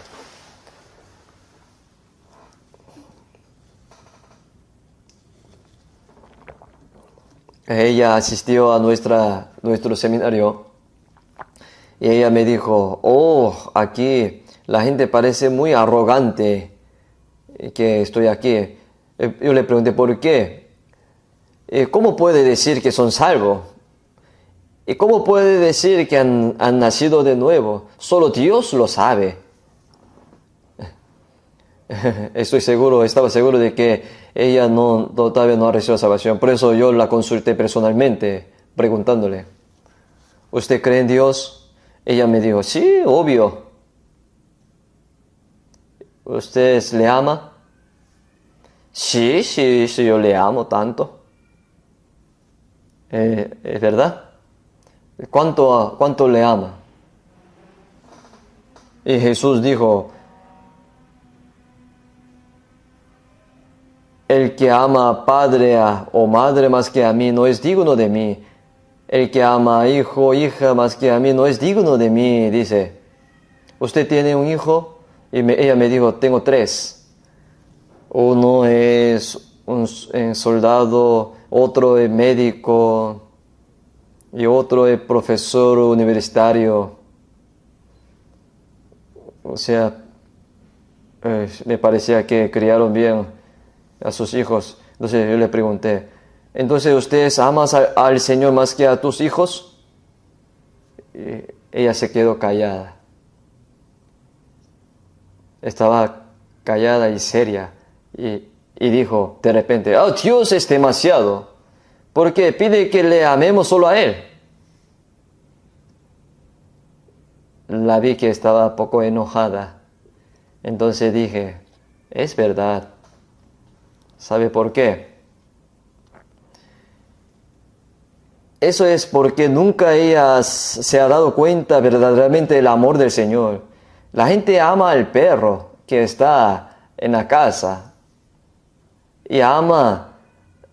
Ella asistió a nuestro seminario y ella me dijo, aquí la gente parece muy arrogante que estoy aquí. Yo le pregunté, ¿por qué? ¿Cómo puede decir que son salvos? ¿Y cómo puede decir que han nacido de nuevo? Solo Dios lo sabe. Estaba seguro de que ella todavía no ha recibido salvación. Por eso yo la consulté personalmente, preguntándole, ¿usted cree en Dios? Ella me dijo, sí, obvio. ¿Usted le ama? Sí, yo le amo tanto. ¿Es verdad? ¿Cuánto le ama? Y Jesús dijo, el que ama a padre o madre más que a mí no es digno de mí. El que ama a hijo o hija más que a mí no es digno de mí, dice. ¿Usted tiene un hijo? Y ella me dijo, tengo 3. Uno es un soldado, otro es médico y otro es profesor universitario. O sea, me parecía que criaron bien a sus hijos. Entonces yo le pregunté, ¿entonces ustedes aman al Señor más que a tus hijos? Y ella se quedó callada. Estaba callada y seria. Y dijo de repente, Dios es demasiado, porque pide que le amemos solo a Él. La vi que estaba un poco enojada. Entonces dije, es verdad. ¿Sabe por qué? Eso es porque nunca ella se ha dado cuenta verdaderamente del amor del Señor. La gente ama al perro que está en la casa y ama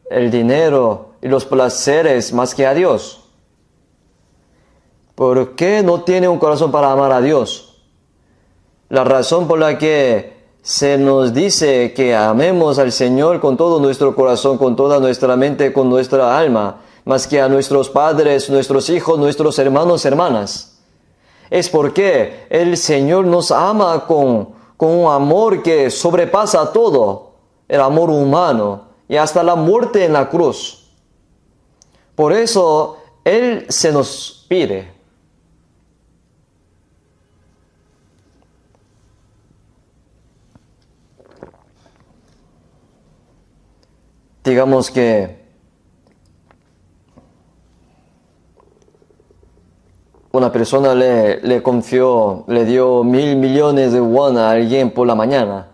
el dinero y los placeres más que a Dios. ¿Por qué no tiene un corazón para amar a Dios? La razón por la que se nos dice que amemos al Señor con todo nuestro corazón, con toda nuestra mente, con nuestra alma, más que a nuestros padres, nuestros hijos, nuestros hermanos, hermanas. Es porque el Señor nos ama con un amor que sobrepasa todo, el amor humano y hasta la muerte en la cruz. Por eso Él se nos pide. Digamos que persona le confió, le dio 1.000 millones de won a alguien por la mañana.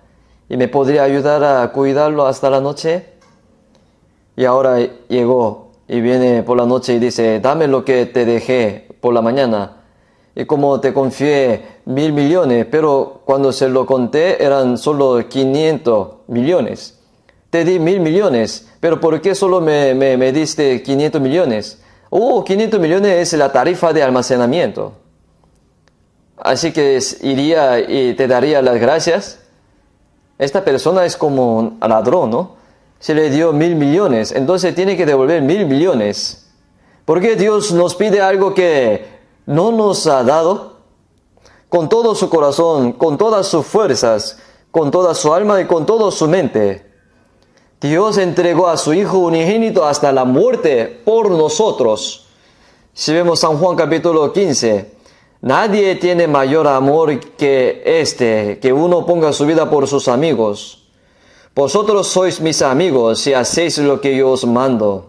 ¿Y me podría ayudar a cuidarlo hasta la noche? Y ahora llegó y viene por la noche y dice, dame lo que te dejé por la mañana. Y como te confié 1.000 millones, pero cuando se lo conté eran solo 500 millones. Te di 1.000 millones, pero ¿por qué solo me diste 500 millones? 500 millones es la tarifa de almacenamiento. Así que iría y te daría las gracias. Esta persona es como un ladrón, ¿no? Se le dio 1.000 millones, entonces tiene que devolver 1.000 millones. ¿Por qué Dios nos pide algo que no nos ha dado? Con todo su corazón, con todas sus fuerzas, con toda su alma y con toda su mente. Dios entregó a su Hijo unigénito hasta la muerte por nosotros. Si vemos San Juan capítulo 15, nadie tiene mayor amor que que uno ponga su vida por sus amigos. Vosotros sois mis amigos si hacéis lo que yo os mando.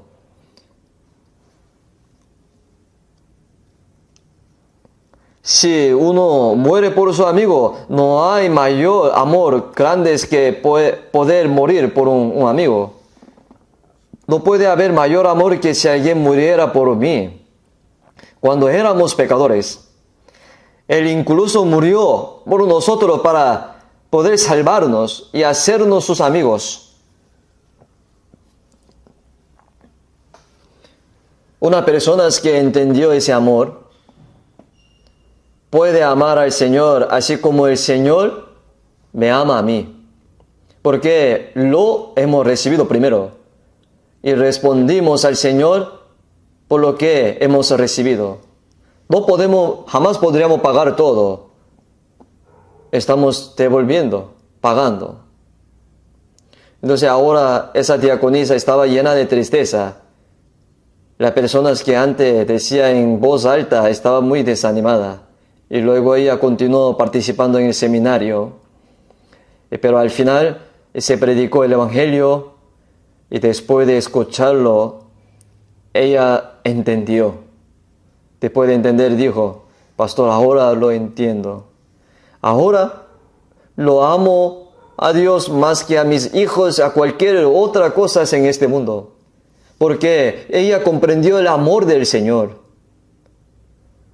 Si uno muere por su amigo, no hay mayor amor grande que poder morir por un amigo. No puede haber mayor amor que si alguien muriera por mí. Cuando éramos pecadores, Él incluso murió por nosotros para poder salvarnos y hacernos sus amigos. Una persona que entendió ese amor puede amar al Señor así como el Señor me ama a mí. Porque lo hemos recibido primero y respondimos al Señor por lo que hemos recibido. Jamás podríamos pagar todo. Estamos devolviendo, pagando. Entonces ahora esa diaconisa estaba llena de tristeza. Las personas que antes decía en voz alta estaba muy desanimada. Y luego ella continuó participando en el seminario. Pero al final se predicó el Evangelio y después de escucharlo, ella entendió. Después de entender dijo, pastor, ahora lo entiendo. Ahora lo amo a Dios más que a mis hijos, a cualquier otra cosa en este mundo. Porque ella comprendió el amor del Señor.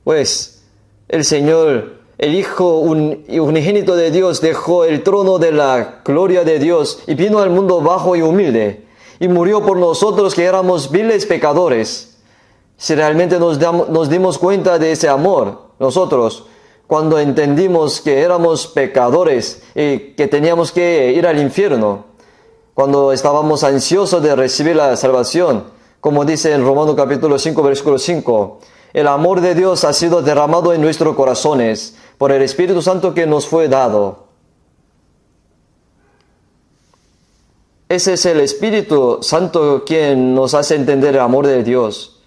Pues el Señor, el Hijo unigénito de Dios, dejó el trono de la gloria de Dios y vino al mundo bajo y humilde. Y murió por nosotros que éramos viles pecadores. Si realmente nos dimos cuenta de ese amor, nosotros, cuando entendimos que éramos pecadores y que teníamos que ir al infierno, cuando estábamos ansiosos de recibir la salvación, como dice en Romanos capítulo 5, versículo 5, el amor de Dios ha sido derramado en nuestros corazones por el Espíritu Santo que nos fue dado. Ese es el Espíritu Santo quien nos hace entender el amor de Dios.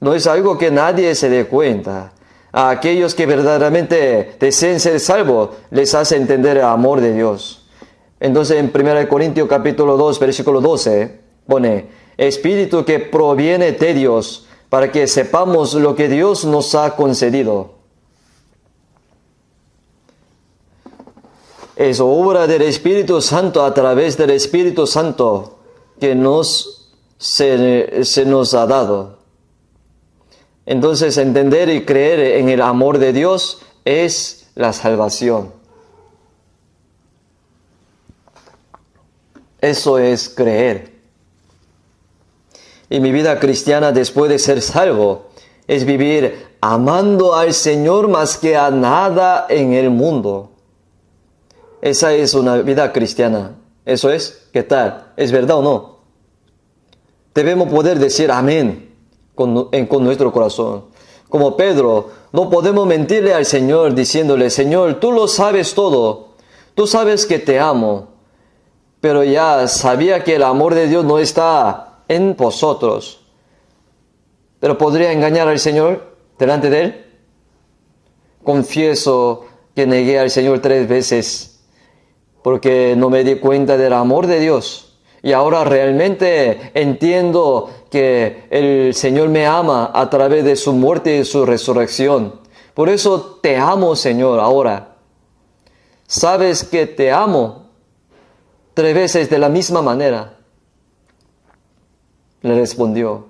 No es algo que nadie se dé cuenta. A aquellos que verdaderamente deseen ser salvos, les hace entender el amor de Dios. Entonces en 1 Corintios capítulo 2, versículo 12, pone, Espíritu que proviene de Dios, para que sepamos lo que Dios nos ha concedido. Es obra del Espíritu Santo a través del Espíritu Santo que se nos ha dado. Entonces entender y creer en el amor de Dios es la salvación. Eso es creer. Y mi vida cristiana después de ser salvo es vivir amando al Señor más que a nada en el mundo. Esa es una vida cristiana. ¿Eso es? ¿Qué tal? ¿Es verdad o no? Debemos poder decir amén con nuestro corazón. Como Pedro, no podemos mentirle al Señor diciéndole, Señor, tú lo sabes todo. Tú sabes que te amo. Pero ya sabía que el amor de Dios no está en vosotros. Pero ¿podría engañar al Señor delante de Él? Confieso que negué al Señor 3 veces porque no me di cuenta del amor de Dios. Y ahora realmente entiendo que el Señor me ama a través de su muerte y su resurrección. Por eso te amo, Señor, ahora. Sabes que te amo 3 veces de la misma manera. Le respondió.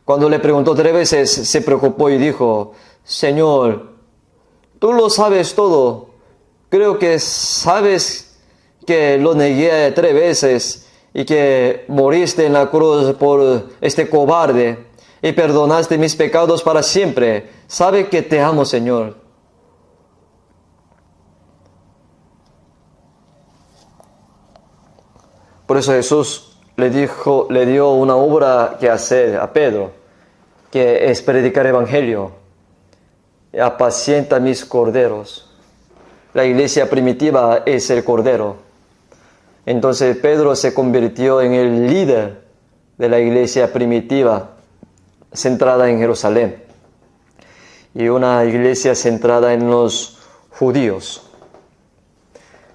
Cuando le preguntó 3 veces, se preocupó y dijo, Señor, tú lo sabes todo. Creo que sabes que lo negué 3 veces y que moriste en la cruz por este cobarde y perdonaste mis pecados para siempre. Sabe que te amo, Señor. Por eso Jesús le dio una obra que hacer a Pedro, que es predicar el evangelio. Apacienta mis corderos. La iglesia primitiva es el cordero. Entonces Pedro se convirtió en el líder de la iglesia primitiva, centrada en Jerusalén. Y una iglesia centrada en los judíos.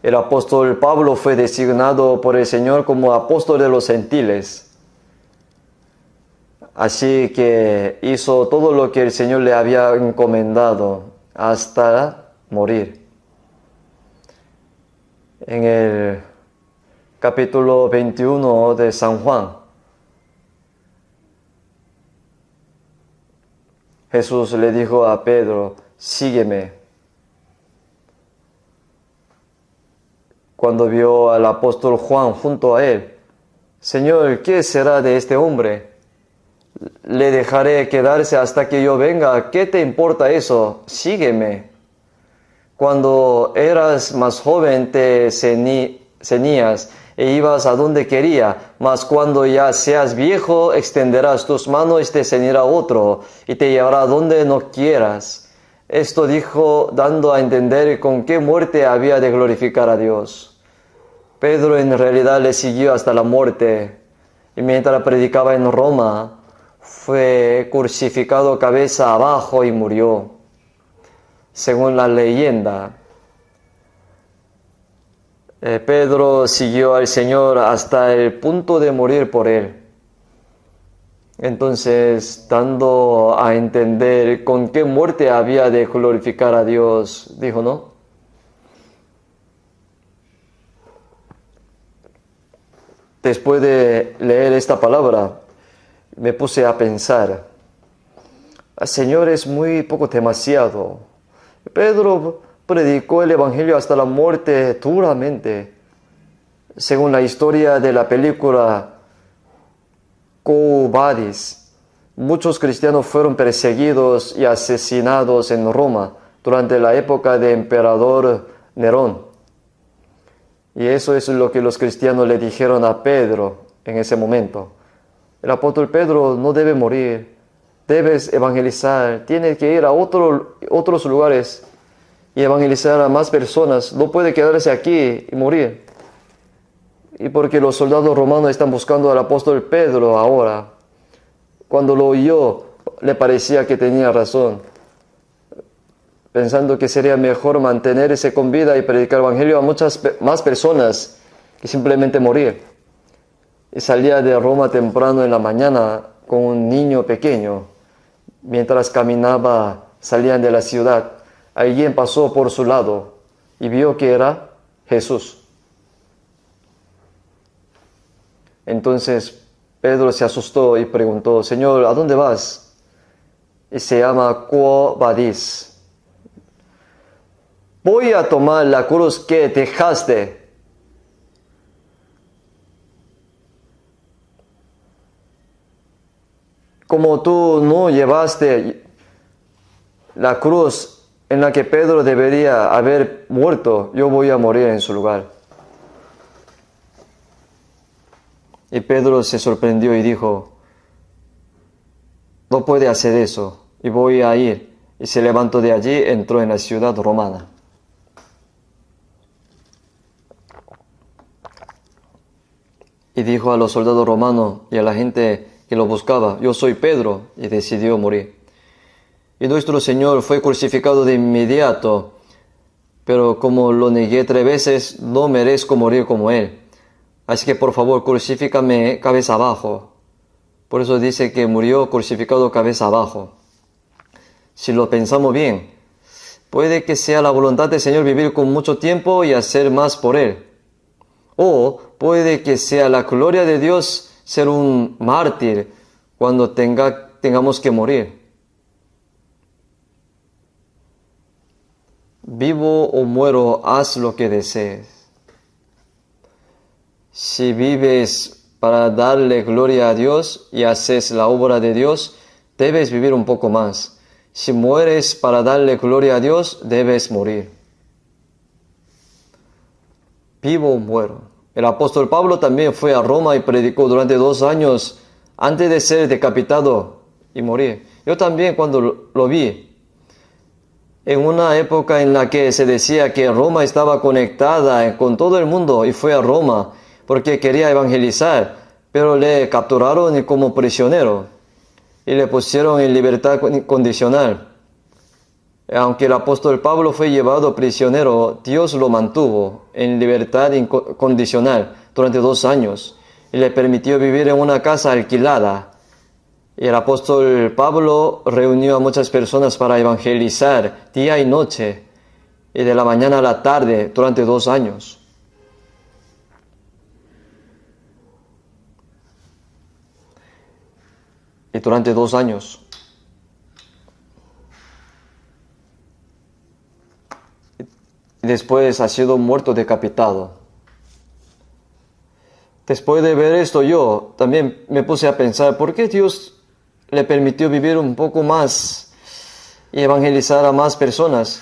El apóstol Pablo fue designado por el Señor como apóstol de los gentiles. Así que hizo todo lo que el Señor le había encomendado hasta morir. En el capítulo 21 de San Juan, Jesús le dijo a Pedro, sígueme. Cuando vio al apóstol Juan junto a él, Señor, ¿qué será de este hombre? Le dejaré quedarse hasta que yo venga. ¿Qué te importa eso? Sígueme. Cuando eras más joven te ceñías e ibas a donde quería, mas cuando ya seas viejo extenderás tus manos y te ceñirá otro y te llevará a donde no quieras. Esto dijo dando a entender con qué muerte había de glorificar a Dios. Pedro en realidad le siguió hasta la muerte y mientras predicaba en Roma fue crucificado cabeza abajo y murió. Según la leyenda, Pedro siguió al Señor hasta el punto de morir por él. Entonces, dando a entender con qué muerte había de glorificar a Dios, dijo, ¿no? Después de leer esta palabra, me puse a pensar, Señor, es muy poco demasiado. Pedro predicó el evangelio hasta la muerte duramente. Según la historia de la película Quo Vadis, muchos cristianos fueron perseguidos y asesinados en Roma durante la época del emperador Nerón. Y eso es lo que los cristianos le dijeron a Pedro en ese momento. El apóstol Pedro no debe morir, debes evangelizar, tienes que ir a otros lugares y evangelizar a más personas, no puede quedarse aquí y morir. Y porque los soldados romanos están buscando al apóstol Pedro ahora. Cuando lo oyó, le parecía que tenía razón, pensando que sería mejor mantenerse con vida y predicar el evangelio a muchas más personas que simplemente morir. Y salía de Roma temprano en la mañana con un niño pequeño. Mientras caminaba, salían de la ciudad. Alguien pasó por su lado y vio que era Jesús. Entonces Pedro se asustó y preguntó, Señor, ¿a dónde vas? Y se llama Quo Vadis. Voy a tomar la cruz que dejaste. Como tú no llevaste la cruz en la que Pedro debería haber muerto, yo voy a morir en su lugar. Y Pedro se sorprendió y dijo, no puede hacer eso, y voy a ir. Y se levantó de allí, entró en la ciudad romana. Y dijo a los soldados romanos y a la gente que lo buscaba, yo soy Pedro, y decidió morir. Y nuestro Señor fue crucificado de inmediato, pero como lo negué 3 veces, no merezco morir como Él. Así que por favor, crucifícame cabeza abajo. Por eso dice que murió crucificado cabeza abajo. Si lo pensamos bien, puede que sea la voluntad del Señor vivir con mucho tiempo y hacer más por Él. O puede que sea la gloria de Dios ser un mártir cuando tengamos que morir. Vivo o muero, haz lo que desees. Si vives para darle gloria a Dios y haces la obra de Dios, debes vivir un poco más. Si mueres para darle gloria a Dios, debes morir. Vivo o muero. El apóstol Pablo también fue a Roma y predicó durante 2 años antes de ser decapitado y morir. Yo también cuando lo vi, en una época en la que se decía que Roma estaba conectada con todo el mundo y fue a Roma porque quería evangelizar, pero le capturaron como prisionero y le pusieron en libertad condicional. Aunque el apóstol Pablo fue llevado prisionero, Dios lo mantuvo en libertad incondicional durante 2 años y le permitió vivir en una casa alquilada. Y el apóstol Pablo reunió a muchas personas para evangelizar día y noche y de la mañana a la tarde durante 2 años. Y durante 2 años. Y después ha sido muerto decapitado. Después de ver esto yo también me puse a pensar, ¿por qué Dios le permitió vivir un poco más y evangelizar a más personas?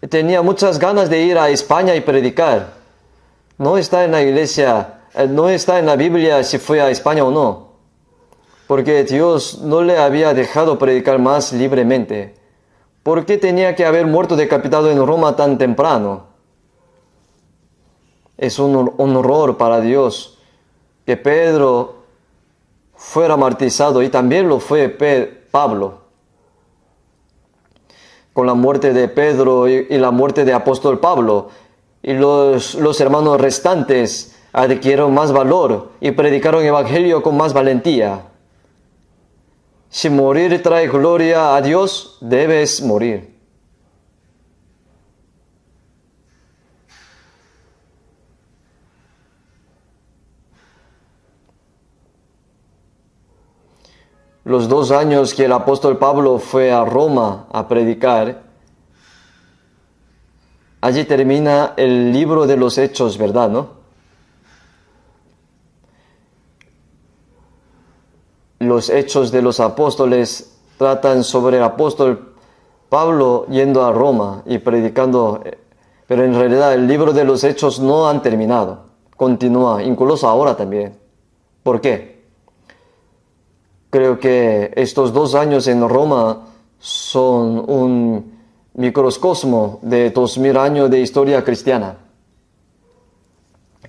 Tenía muchas ganas de ir a España y predicar. No está en la iglesia, no está en la Biblia si fue a España o no, porque Dios no le había dejado predicar más libremente. ¿Por qué tenía que haber muerto decapitado en Roma tan temprano? Es un horror para Dios que Pedro fuera martirizado y también lo fue Pablo. Con la muerte de Pedro y la muerte de apóstol Pablo, y los hermanos restantes adquirieron más valor y predicaron el evangelio con más valentía. Si morir trae gloria a Dios, debes morir. Los 2 años que el apóstol Pablo fue a Roma a predicar, allí termina el libro de los Hechos, ¿verdad, no? Los Hechos de los Apóstoles tratan sobre el apóstol Pablo yendo a Roma y predicando, pero en realidad el libro de los Hechos no han terminado, continúa, incluso ahora también. ¿Por qué? Creo que estos 2 años en Roma son un microcosmo de 2000 años de historia cristiana.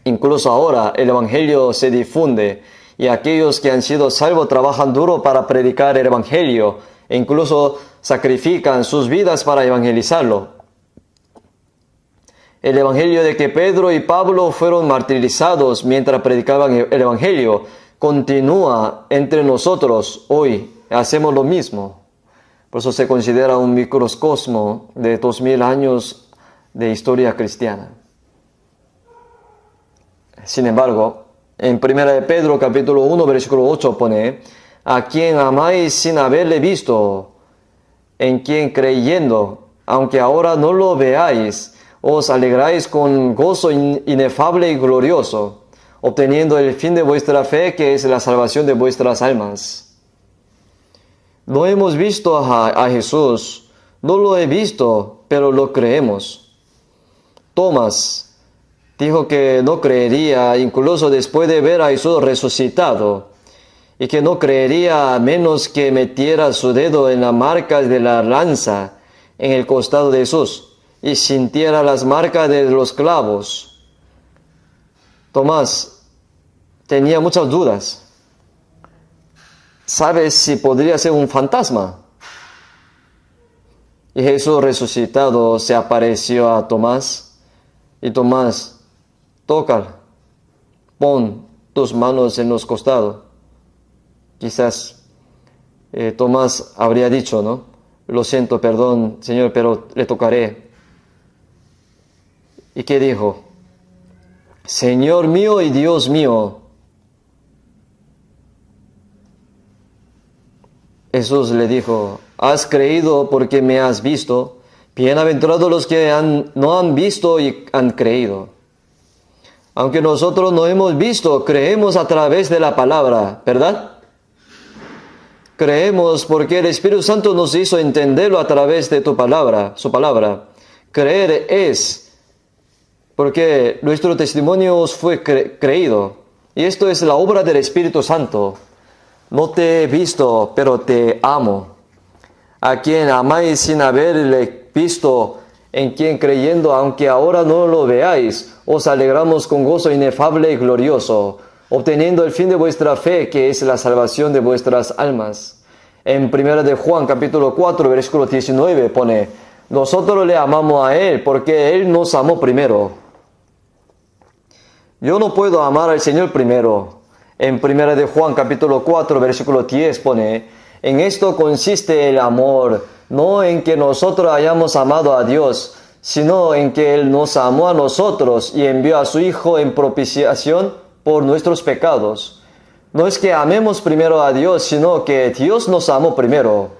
Incluso ahora el evangelio se difunde y aquellos que han sido salvos trabajan duro para predicar el evangelio e incluso sacrifican sus vidas para evangelizarlo. El evangelio de que Pedro y Pablo fueron martirizados mientras predicaban el evangelio continúa entre nosotros hoy. Hacemos lo mismo. Por eso se considera un microcosmo de 2000 años de historia cristiana. Sin embargo, en 1 de Pedro capítulo 1 versículo 8 pone: a quien amáis sin haberle visto, en quien creyendo, aunque ahora no lo veáis, os alegráis con gozo inefable y glorioso, obteniendo el fin de vuestra fe, que es la salvación de vuestras almas. No hemos visto a Jesús, no lo he visto, pero lo creemos. Tomás dijo que no creería incluso después de ver a Jesús resucitado, y que no creería a menos que metiera su dedo en las marcas de la lanza en el costado de Jesús y sintiera las marcas de los clavos. Tomás tenía muchas dudas. ¿Sabes si podría ser un fantasma? Y Jesús resucitado se apareció a Tomás, y Tomás: tócala, pon tus manos en los costados. Quizás Tomás habría dicho, ¿no? Lo siento, perdón, Señor, pero le tocaré. ¿Y qué dijo? Señor mío y Dios mío. Jesús le dijo, has creído porque me has visto. Bienaventurados los que no han visto y han creído. Aunque nosotros no hemos visto, creemos a través de la palabra, ¿verdad? Creemos porque el Espíritu Santo nos hizo entenderlo a través de tu palabra, su palabra. Creer es porque nuestro testimonio os fue creído. Y esto es la obra del Espíritu Santo. No te he visto, pero te amo. A quien amáis sin haberle visto, en quien creyendo, aunque ahora no lo veáis, os alegramos con gozo inefable y glorioso, obteniendo el fin de vuestra fe, que es la salvación de vuestras almas. En 1 de Juan, capítulo 4, versículo 19, pone, nosotros le amamos a Él, porque Él nos amó primero. Yo no puedo amar al Señor primero. En 1 de Juan, capítulo 4, versículo 10, pone, en esto consiste el amor, no en que nosotros hayamos amado a Dios, sino en que Él nos amó a nosotros y envió a su Hijo en propiciación por nuestros pecados. No es que amemos primero a Dios, sino que Dios nos amó primero.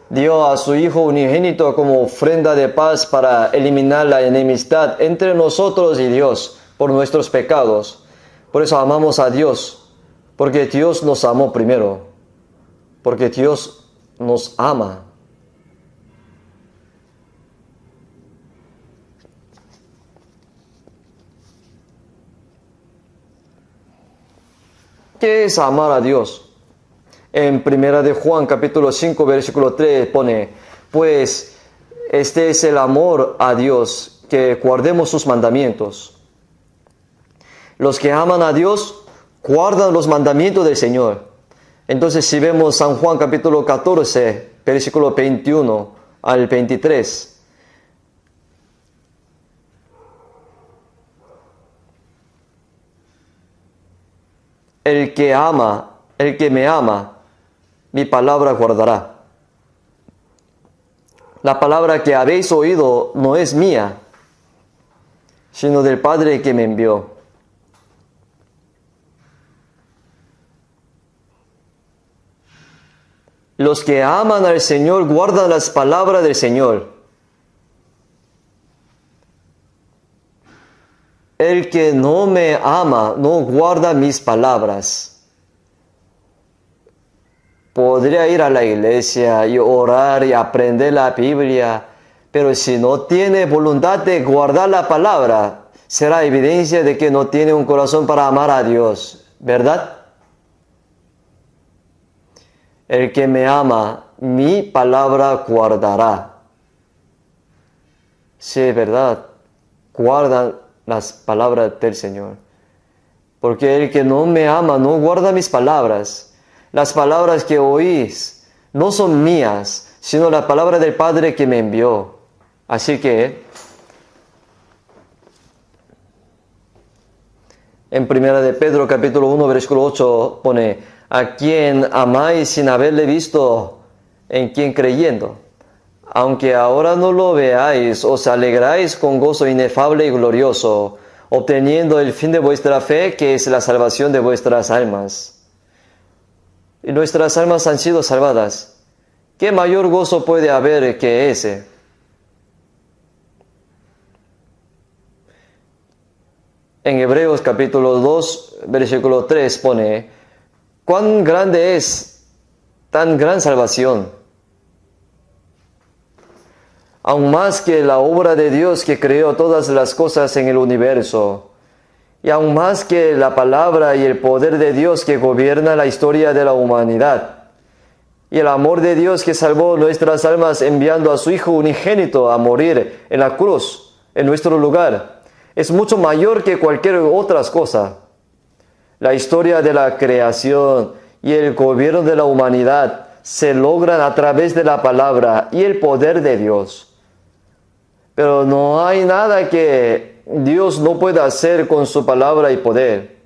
Dio a su Hijo unigénito como ofrenda de paz para eliminar la enemistad entre nosotros y Dios por nuestros pecados. Por eso amamos a Dios, porque Dios nos amó primero, porque Dios nos ama. ¿Qué es amar a Dios? En 1 de Juan, capítulo 5, versículo 3, pone, pues este es el amor a Dios, que guardemos sus mandamientos. Los que aman a Dios guardan los mandamientos del Señor. Entonces, si vemos San Juan capítulo 14, versículo 21 al 23. El que me ama, mi palabra guardará. La palabra que habéis oído no es mía, sino del Padre que me envió. Los que aman al Señor guardan las palabras del Señor. El que no me ama no guarda mis palabras. Podría ir a la iglesia y orar y aprender la Biblia, pero si no tiene voluntad de guardar la palabra, será evidencia de que no tiene un corazón para amar a Dios, ¿verdad? El que me ama, mi palabra guardará. Sí, es verdad, guarda las palabras del Señor. Porque el que no me ama no guarda mis palabras. Las palabras que oís no son mías, sino la palabra del Padre que me envió. Así que, en 1 de Pedro capítulo 1, versículo 8, pone, a quien amáis sin haberle visto, en quien creyendo. Aunque ahora no lo veáis, os alegráis con gozo inefable y glorioso, obteniendo el fin de vuestra fe, que es la salvación de vuestras almas. Y nuestras almas han sido salvadas. ¿Qué mayor gozo puede haber que ese? En Hebreos capítulo 2, versículo 3 pone, ¿cuán grande es tan gran salvación? Aún más que la obra de Dios que creó todas las cosas en el universo, y aún más que la palabra y el poder de Dios que gobierna la historia de la humanidad, y el amor de Dios que salvó nuestras almas enviando a su Hijo unigénito a morir en la cruz, en nuestro lugar, es mucho mayor que cualquier otra cosa. La historia de la creación y el gobierno de la humanidad se logran a través de la palabra y el poder de Dios. Pero no hay nada que Dios no pueda hacer con su palabra y poder.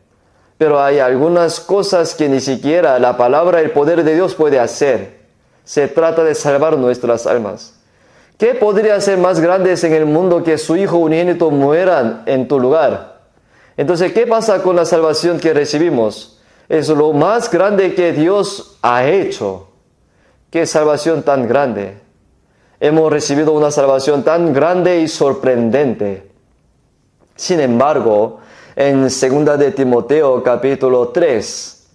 Pero hay algunas cosas que ni siquiera la palabra, el poder de Dios puede hacer. Se trata de salvar nuestras almas. ¿Qué podría ser más grande en el mundo que su Hijo unigénito muera en tu lugar? Entonces, ¿qué pasa con la salvación que recibimos? Es lo más grande que Dios ha hecho. ¡Qué salvación tan grande! Hemos recibido una salvación tan grande y sorprendente. Sin embargo, en 2 de Timoteo capítulo 3,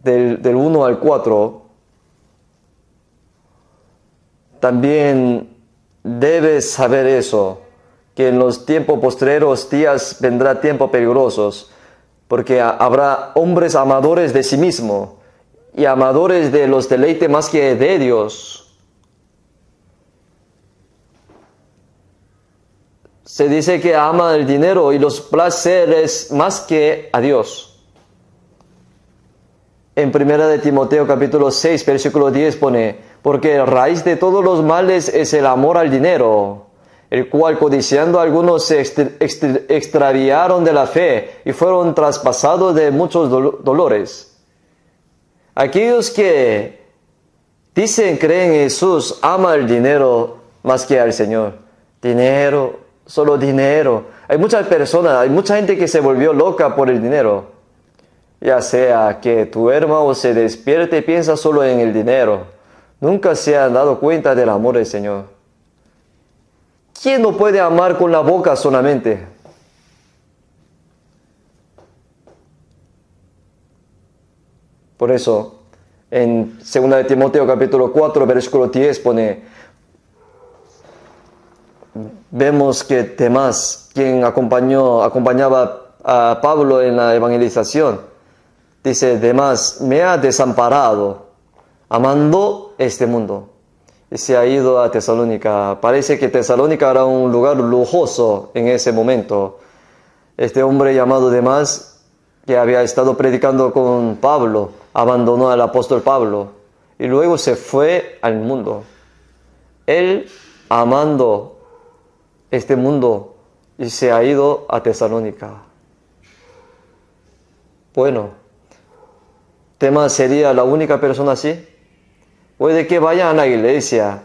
del 1 al 4, también debes saber eso, que en los tiempos postreros días vendrá tiempos peligrosos, porque habrá hombres amadores de sí mismos y amadores de los deleites más que de Dios. Se dice que ama el dinero y los placeres más que a Dios. En 1 de Timoteo capítulo 6, versículo 10 pone: porque la raíz de todos los males es el amor al dinero, el cual codiciando algunos se extraviaron de la fe y fueron traspasados de muchos dolores. Aquellos que dicen creen en Jesús aman el dinero más que al Señor. Dinero, solo dinero. Hay muchas personas, hay mucha gente que se volvió loca por el dinero. Ya sea que tu hermano se despierte y piensa solo en el dinero. Nunca se han dado cuenta del amor del Señor. ¿Quién no puede amar con la boca solamente? Por eso, en 2 de Timoteo capítulo 4, versículo 10 pone: vemos que Demas, quien acompañaba a Pablo en la evangelización, dice: Demas me ha desamparado, amando este mundo, y se ha ido a Tesalónica. Parece que Tesalónica era un lugar lujoso en ese momento. Este hombre llamado Demas, que había estado predicando con Pablo, abandonó al apóstol Pablo y luego se fue al mundo. Él amando este mundo y se ha ido a Tesalónica. Bueno, Demas sería la única persona así. Puede que vayan a la iglesia,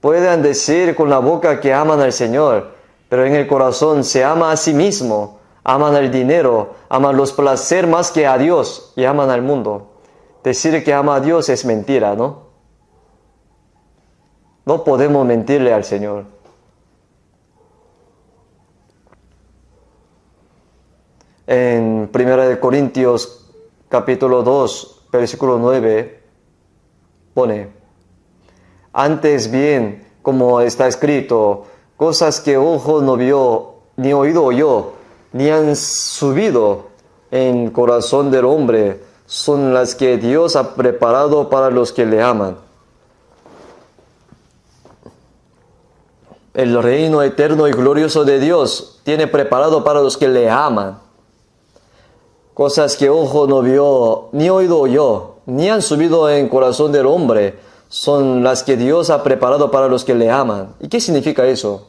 puedan decir con la boca que aman al Señor, pero en el corazón se ama a sí mismo, aman el dinero, aman los placeres más que a Dios y aman al mundo. Decir que ama a Dios es mentira, ¿no? No podemos mentirle al Señor. En 1 Corintios capítulo 2, versículo 9, pone: antes bien, como está escrito, cosas que ojo no vio, ni oído oyó, ni han subido en corazón del hombre, son las que Dios ha preparado para los que le aman. El reino eterno y glorioso de Dios tiene preparado para los que le aman. Cosas que ojo no vio, ni oído oyó, ni han subido en corazón del hombre, son las que Dios ha preparado para los que le aman. ¿Y qué significa eso?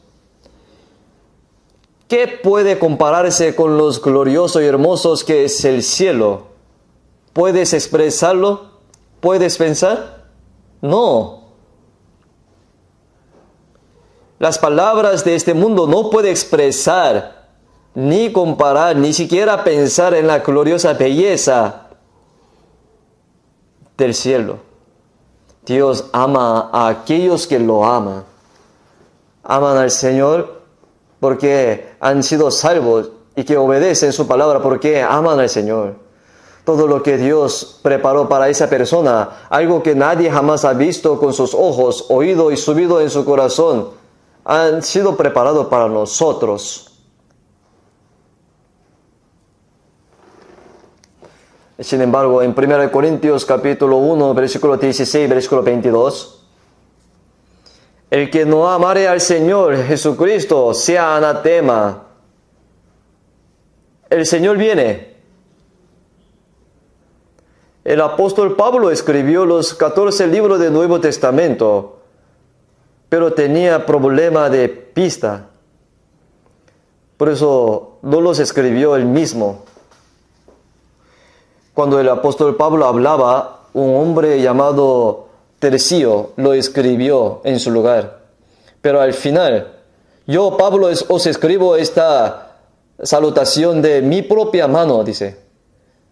¿Qué puede compararse con los gloriosos y hermosos que es el cielo? ¿Puedes expresarlo? ¿Puedes pensar? No. Las palabras de este mundo no pueden expresar, ni comparar, ni siquiera pensar en la gloriosa belleza del cielo. Dios ama a aquellos que lo aman. Aman al Señor porque han sido salvos y que obedecen su palabra porque aman al Señor. Todo lo que Dios preparó para esa persona, algo que nadie jamás ha visto con sus ojos, oído y subido en su corazón, han sido preparados para nosotros. Sin embargo, en 1 Corintios capítulo 1, versículo 16, versículo 22, el que no amare al Señor Jesucristo sea anatema. El Señor viene. El apóstol Pablo escribió los 14 libros del Nuevo Testamento, pero tenía problema de pista. Por eso no los escribió él mismo. Cuando el apóstol Pablo hablaba, un hombre llamado Tercio lo escribió en su lugar. Pero al final, yo, Pablo, os escribo esta salutación de mi propia mano, dice,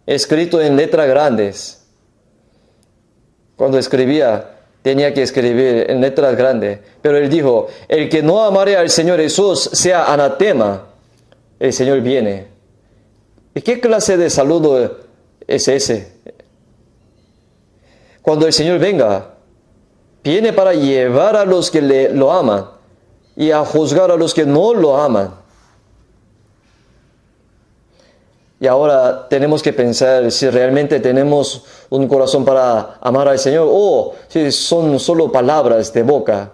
escrito en letras grandes. Cuando escribía, tenía que escribir en letras grandes. Pero él dijo, el que no amare al Señor Jesús sea anatema. El Señor viene. ¿Y qué clase de saludo es ese? Cuando el Señor venga, viene para llevar a los que lo aman y a juzgar a los que no lo aman. Y ahora tenemos que pensar si realmente tenemos un corazón para amar al Señor o si son solo palabras de boca.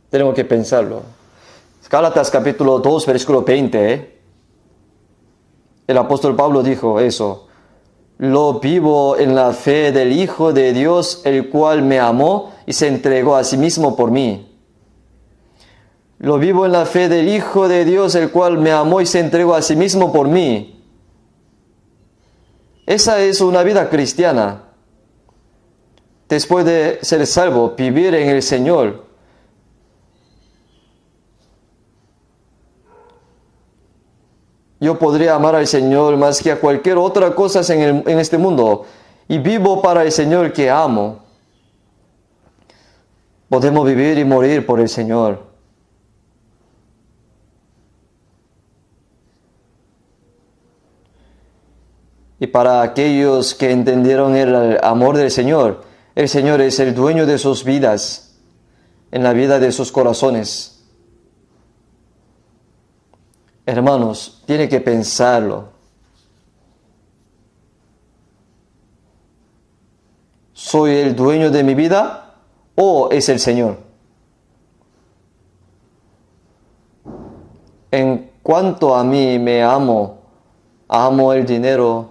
Tenemos que pensarlo. Gálatas capítulo 2, versículo 20. El apóstol Pablo dijo eso. Lo vivo en la fe del Hijo de Dios, el cual me amó y se entregó a sí mismo por mí. Lo vivo en la fe del Hijo de Dios, el cual me amó y se entregó a sí mismo por mí. Esa es una vida cristiana. Después de ser salvo, vivir en el Señor. Yo podría amar al Señor más que a cualquier otra cosa en este mundo. Y vivo para el Señor que amo. Podemos vivir y morir por el Señor. Y para aquellos que entendieron el amor del Señor, el Señor es el dueño de sus vidas, en la vida de sus corazones. Hermanos, tiene que pensarlo. ¿Soy el dueño de mi vida o es el Señor? En cuanto a mí me amo el dinero,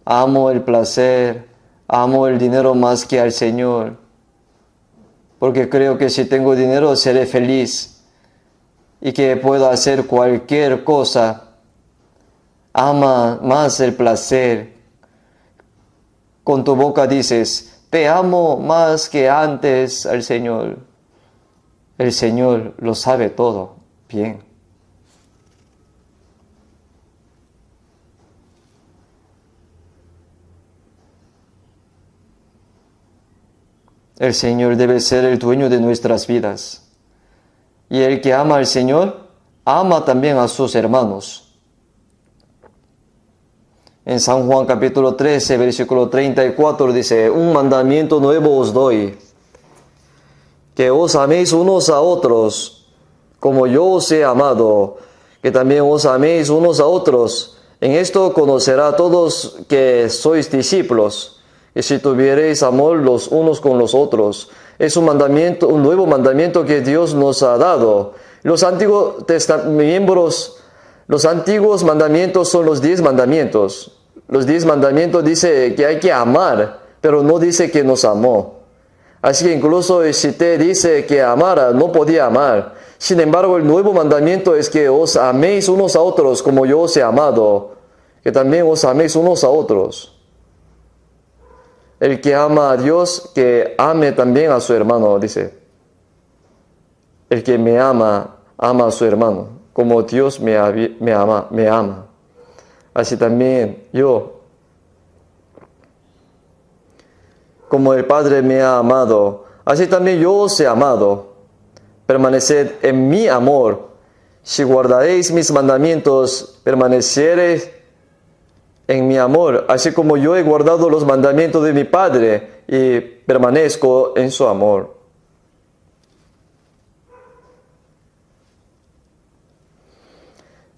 amo el placer, amo el dinero más que al Señor. Porque creo que si tengo dinero seré feliz. Y que puedo hacer cualquier cosa. Ama más el placer. Con tu boca dices, te amo más que antes al Señor. El Señor lo sabe todo bien. El Señor debe ser el dueño de nuestras vidas. Y el que ama al Señor, ama también a sus hermanos. En San Juan capítulo 13, versículo 34 dice, un mandamiento nuevo os doy, que os améis unos a otros, como yo os he amado, que también os améis unos a otros. En esto conocerá a todos que sois discípulos, y si tuviereis amor los unos con los otros. Es un mandamiento, un nuevo mandamiento que Dios nos ha dado. Los antiguos mandamientos son los 10 mandamientos. Los 10 mandamientos dice que hay que amar, pero no dice que nos amó. Así que incluso si te dice que amara, no podía amar. Sin embargo, el nuevo mandamiento es que os améis unos a otros como yo os he amado, que también os améis unos a otros. El que ama a Dios, que ame también a su hermano, dice. El que me ama, ama a su hermano, como Dios me ama. Así también yo, como el Padre me ha amado, así también yo os he amado. Permaneced en mi amor. Si guardaréis mis mandamientos, permaneceréis en mi amor, así como yo he guardado los mandamientos de mi Padre y permanezco en su amor.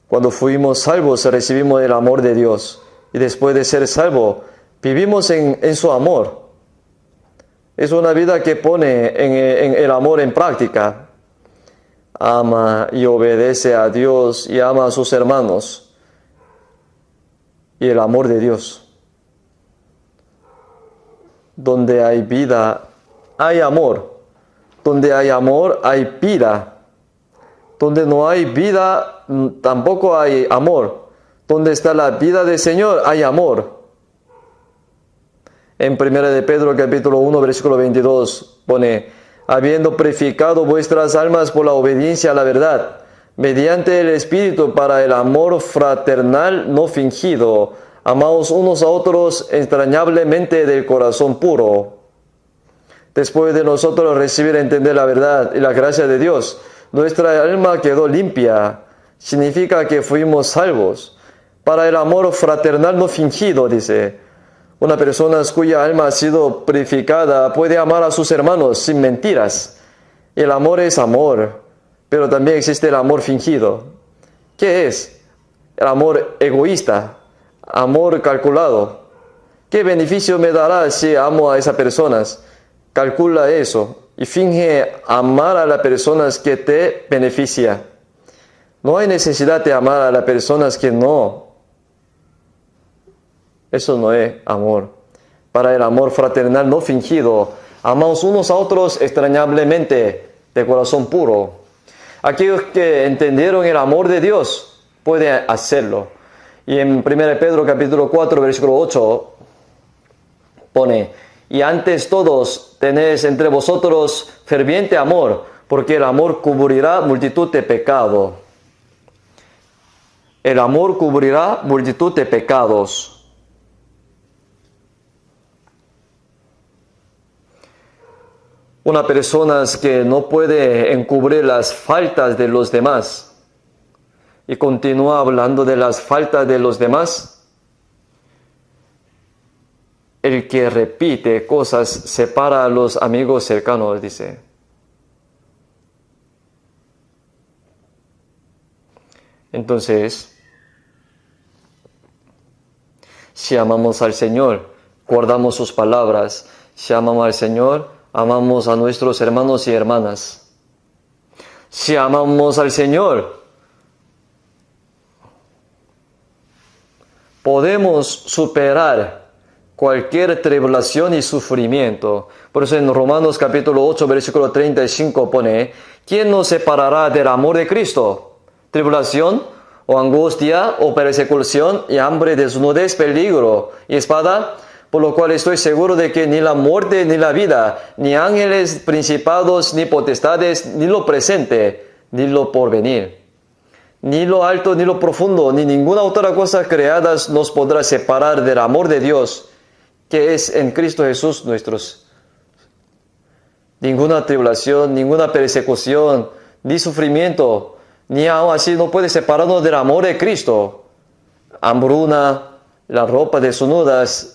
Cuando fuimos salvos, recibimos el amor de Dios. Y después de ser salvos, vivimos en su amor. Es una vida que pone en el amor en práctica. Ama y obedece a Dios y ama a sus hermanos. Y el amor de Dios. Donde hay vida, hay amor. Donde hay amor, hay vida. Donde no hay vida, tampoco hay amor. Donde está la vida del Señor, hay amor. En 1 de Pedro capítulo 1, versículo 22 pone: habiendo purificado vuestras almas por la obediencia a la verdad, mediante el Espíritu para el amor fraternal no fingido, amaos unos a otros entrañablemente del corazón puro. Después de nosotros recibir y entender la verdad y la gracia de Dios, nuestra alma quedó limpia. Significa que fuimos salvos. Para el amor fraternal no fingido, dice. Una persona cuya alma ha sido purificada puede amar a sus hermanos sin mentiras. El amor es amor, pero también existe el amor fingido. ¿Qué es? El amor egoísta, amor calculado. ¿Qué beneficio me dará si amo a esas personas? Calcula eso y finge amar a las personas que te beneficia. No hay necesidad de amar a las personas que no. Eso no es amor. Para el amor fraternal no fingido, amamos unos a otros extrañablemente, de corazón puro. Aquellos que entendieron el amor de Dios pueden hacerlo. Y en 1 Pedro capítulo 4, versículo 8, pone: y antes todos tenéis entre vosotros ferviente amor, porque el amor cubrirá multitud de pecado. El amor cubrirá multitud de pecados. Una persona que no puede encubrir las faltas de los demás y continúa hablando de las faltas de los demás, el que repite cosas separa a los amigos cercanos, dice. Entonces, si amamos al Señor, guardamos sus palabras. Si amamos al Señor, amamos a nuestros hermanos y hermanas. Si amamos al Señor, podemos superar cualquier tribulación y sufrimiento. Por eso en Romanos capítulo 8, versículo 35 pone: ¿quién nos separará del amor de Cristo? ¿Tribulación, o angustia, o persecución, y hambre, desnudez, peligro y espada? Por lo cual estoy seguro de que ni la muerte ni la vida, ni ángeles, principados, ni potestades, ni lo presente, ni lo porvenir, ni lo alto, ni lo profundo, ni ninguna otra cosa creada nos podrá separar del amor de Dios, que es en Cristo Jesús nuestros. Ninguna tribulación, ninguna persecución, ni sufrimiento, ni aún así no puede separarnos del amor de Cristo. Hambruna, las ropas desnudas.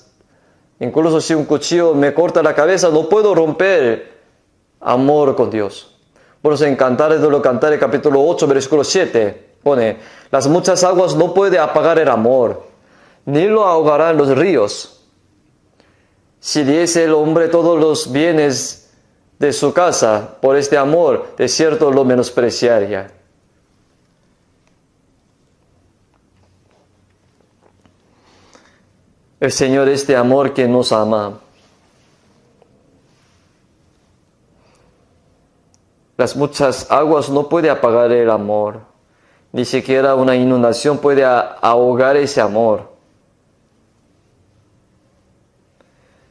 Incluso si un cuchillo me corta la cabeza, no puedo romper amor con Dios. Por eso en Cantares de los Cantares, capítulo 8, versículo 7, pone: las muchas aguas no pueden apagar el amor, ni lo ahogarán los ríos. Si diese el hombre todos los bienes de su casa, por este amor, de cierto lo menospreciaría. El Señor es este amor que nos ama. Las muchas aguas no pueden apagar el amor. Ni siquiera una inundación puede ahogar ese amor.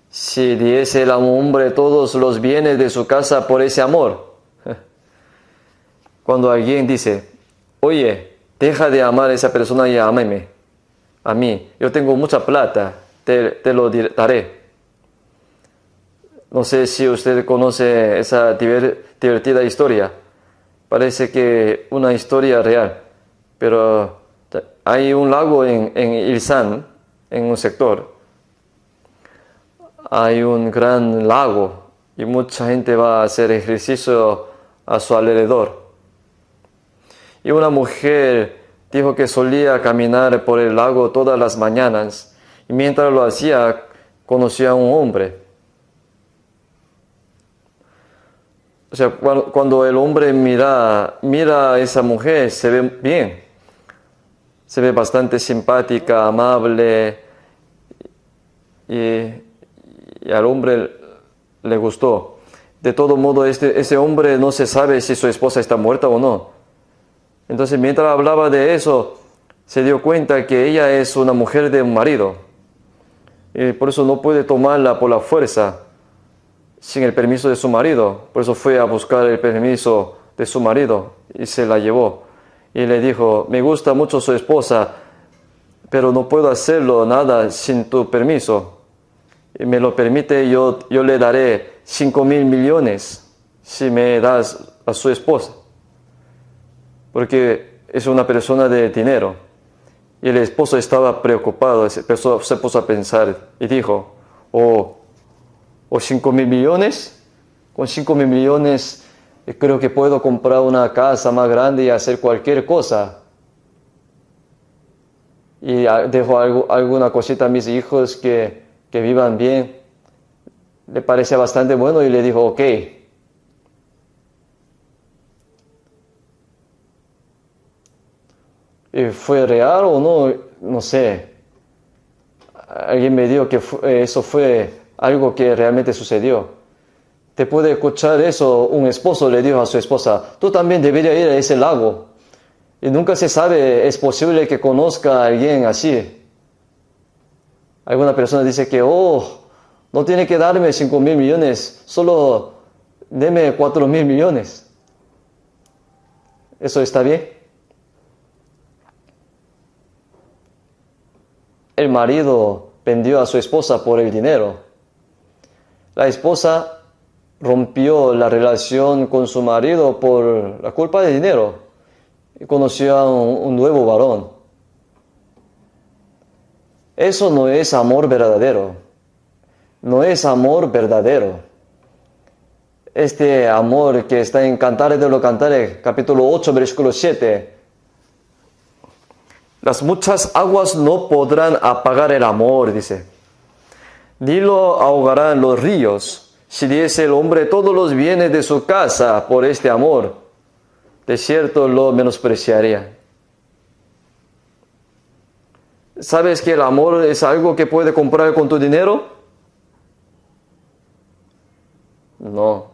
Si diese el hombre todos los bienes de su casa por ese amor. Cuando alguien dice: oye, deja de amar a esa persona y ámame a mí, yo tengo mucha plata, te lo daré. No sé si usted conoce esa divertida historia. Parece que una historia real, pero hay un lago en Ilsan, en un sector. Hay un gran lago y mucha gente va a hacer ejercicio a su alrededor. Y una mujer dijo que solía caminar por el lago todas las mañanas y mientras lo hacía conoció a un hombre. O sea, cuando el hombre mira a esa mujer, se ve bien. Se ve bastante simpática, amable y al hombre le gustó. De todo modo, ese hombre no se sabe si su esposa está muerta o no. Entonces, mientras hablaba de eso, se dio cuenta que ella es una mujer de un marido. Y por eso no puede tomarla por la fuerza, sin el permiso de su marido. Por eso fue a buscar el permiso de su marido y se la llevó. Y le dijo, me gusta mucho su esposa, pero no puedo hacerlo nada sin tu permiso. Y me lo permite, yo le daré 5,000 millones si me das a su esposa. Porque es una persona de dinero. Y el esposo estaba preocupado, se puso a pensar y dijo, ¿o 5,000 millones? Con 5,000 millones creo que puedo comprar una casa más grande y hacer cualquier cosa. Y dejo alguna cosita a mis hijos que vivan bien. Le parecía bastante bueno y le dijo, ok. ¿Fue real o no? No sé. Alguien me dijo que eso fue algo que realmente sucedió. Te puede escuchar eso, un esposo le dijo a su esposa, tú también deberías ir a ese lago. Y nunca se sabe, es posible que conozca a alguien así. Alguna persona dice que, no tiene que darme 5,000 millones, solo deme 4,000 millones. ¿Eso está bien? El marido vendió a su esposa por el dinero. La esposa rompió la relación con su marido por la culpa del dinero y conoció a un nuevo varón. Eso no es amor verdadero. No es amor verdadero. Este amor que está en Cantares de los Cantares, capítulo 8, versículo 7. Las muchas aguas no podrán apagar el amor, dice. Ni lo ahogarán los ríos. Si diese el hombre todos los bienes de su casa por este amor, de cierto lo menospreciaría. ¿Sabes que el amor es algo que puede comprar con tu dinero? No.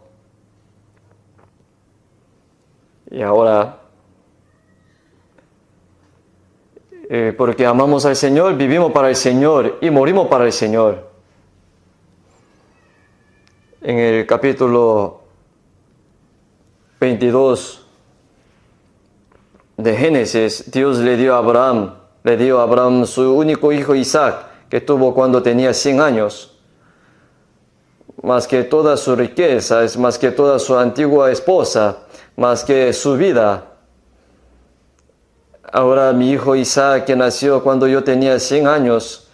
Y ahora, porque amamos al Señor, vivimos para el Señor y morimos para el Señor. En el capítulo 22 de Génesis, Dios le dio a Abraham su único hijo Isaac, que tuvo cuando tenía 100 años. Más que toda su riqueza, es más que toda su antigua esposa, más que su vida. Ahora mi hijo Isaac, que nació cuando yo tenía 100 años,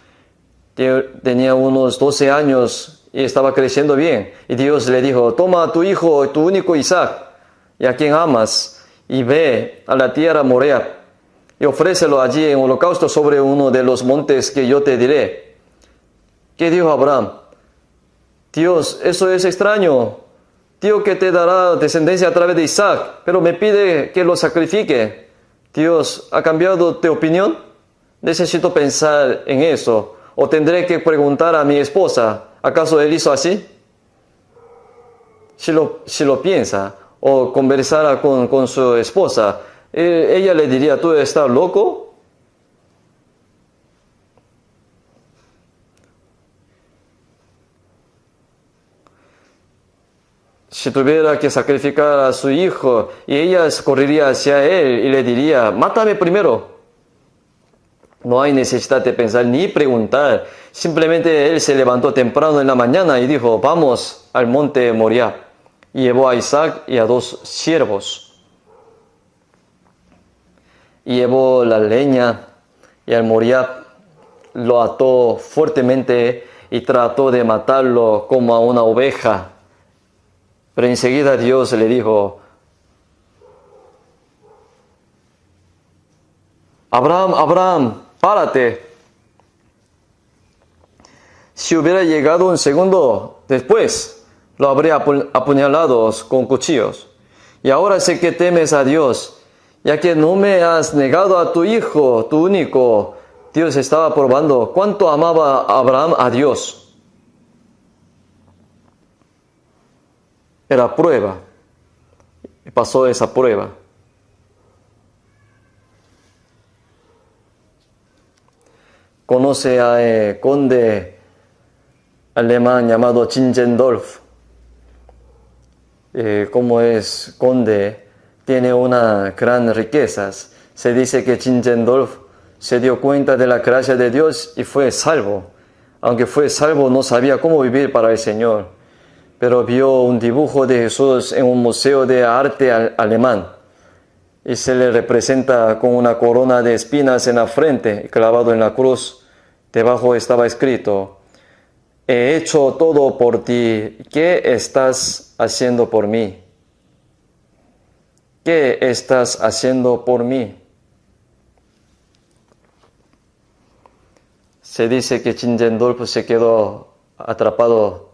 tenía unos 12 años y estaba creciendo bien. Y Dios le dijo, toma a tu hijo, tu único Isaac, y a quien amas, y ve a la tierra Moria, y ofrécelo allí en holocausto sobre uno de los montes que yo te diré. ¿Qué dijo Abraham? Dios, eso es extraño. Dios que te dará descendencia a través de Isaac, pero me pide que lo sacrifique. Dios, ¿ha cambiado de opinión? Necesito pensar en eso. ¿O tendré que preguntar a mi esposa, ¿acaso él hizo así? Si lo piensa, o conversara con su esposa, ella le diría, ¿tú estás loco? Si tuviera que sacrificar a su hijo y ella correría hacia él y le diría, mátame primero. No hay necesidad de pensar ni preguntar. Simplemente él se levantó temprano en la mañana y dijo, vamos al monte Moria. Y llevó a Isaac y a 2 siervos. Y llevó la leña y al Moria lo ató fuertemente y trató de matarlo como a una oveja. Pero enseguida Dios le dijo, Abraham, párate. Si hubiera llegado un segundo después, lo habría apuñalado con cuchillos. Y ahora sé que temes a Dios, ya que no me has negado a tu hijo, tu único. Dios estaba probando cuánto amaba Abraham a Dios. Era prueba. Y pasó esa prueba. conoce a conde alemán llamado Zinzendorf. Como es conde, tiene una gran riquezas. Se dice que Zinzendorf se dio cuenta de la gracia de Dios y fue salvo. Aunque fue salvo, no sabía cómo vivir para el Señor. Pero vio un dibujo de Jesús en un museo de arte alemán. Y se le representa con una corona de espinas en la frente, clavado en la cruz. Debajo estaba escrito: he hecho todo por ti. ¿Qué estás haciendo por mí? ¿Qué estás haciendo por mí? Se dice que Zinzendorf se quedó atrapado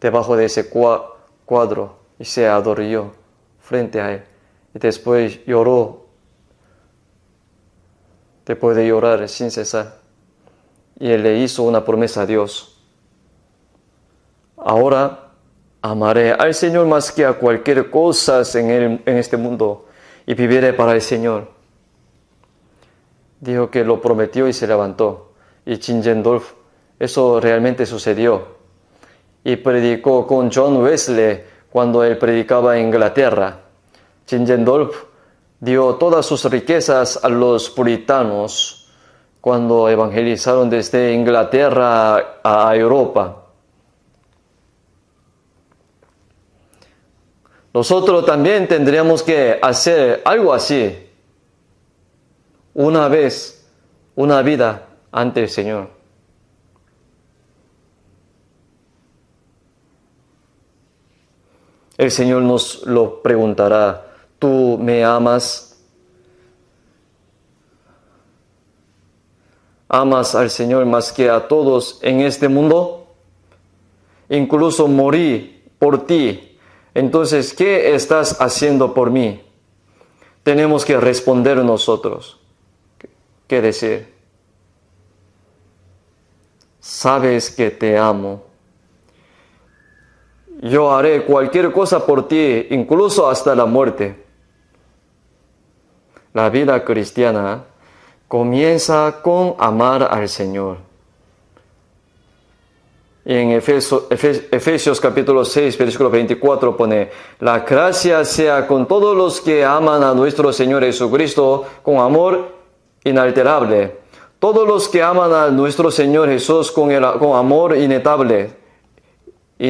debajo de ese cuadro y se adoró frente a él. Y después lloró, después de llorar sin cesar. Y él le hizo una promesa a Dios: ahora amaré al Señor más que a cualquier cosa en este mundo y viviré para el Señor. Dijo que lo prometió y se levantó. Y Zinzendorf, eso realmente sucedió. Y predicó con John Wesley cuando él predicaba en Inglaterra. Zinzendorf dio todas sus riquezas a los puritanos cuando evangelizaron desde Inglaterra a Europa. Nosotros también tendríamos que hacer algo así. Una vez, una vida ante el Señor. El Señor nos lo preguntará: ¿tú me amas? ¿Amas al Señor más que a todos en este mundo? Incluso morí por ti. Entonces, ¿qué estás haciendo por mí? Tenemos que responder nosotros. ¿Qué decir? Sabes que te amo. Yo haré cualquier cosa por ti, incluso hasta la muerte. La vida cristiana comienza con amar al Señor. Y en Efesios capítulo 6, versículo 24 pone: la gracia sea con todos los que aman a nuestro Señor Jesucristo con amor inalterable. Todos los que aman a nuestro Señor Jesús con amor inalterable. Y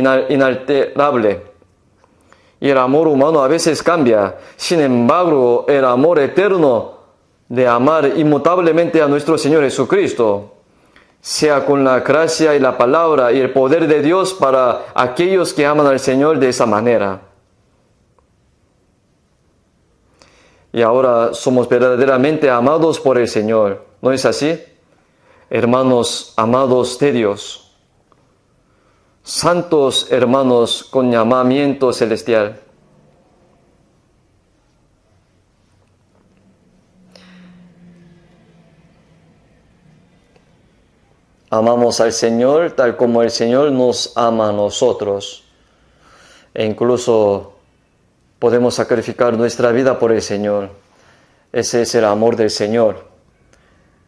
el amor humano a veces cambia. Sin embargo, el amor eterno de amar inmutablemente a nuestro Señor Jesucristo, sea con la gracia y la palabra y el poder de Dios para aquellos que aman al Señor de esa manera. Y ahora somos verdaderamente amados por el Señor. ¿No es así? Hermanos amados de Dios, santos hermanos con llamamiento celestial. Amamos al Señor tal como el Señor nos ama a nosotros. E incluso podemos sacrificar nuestra vida por el Señor. Ese es el amor del Señor.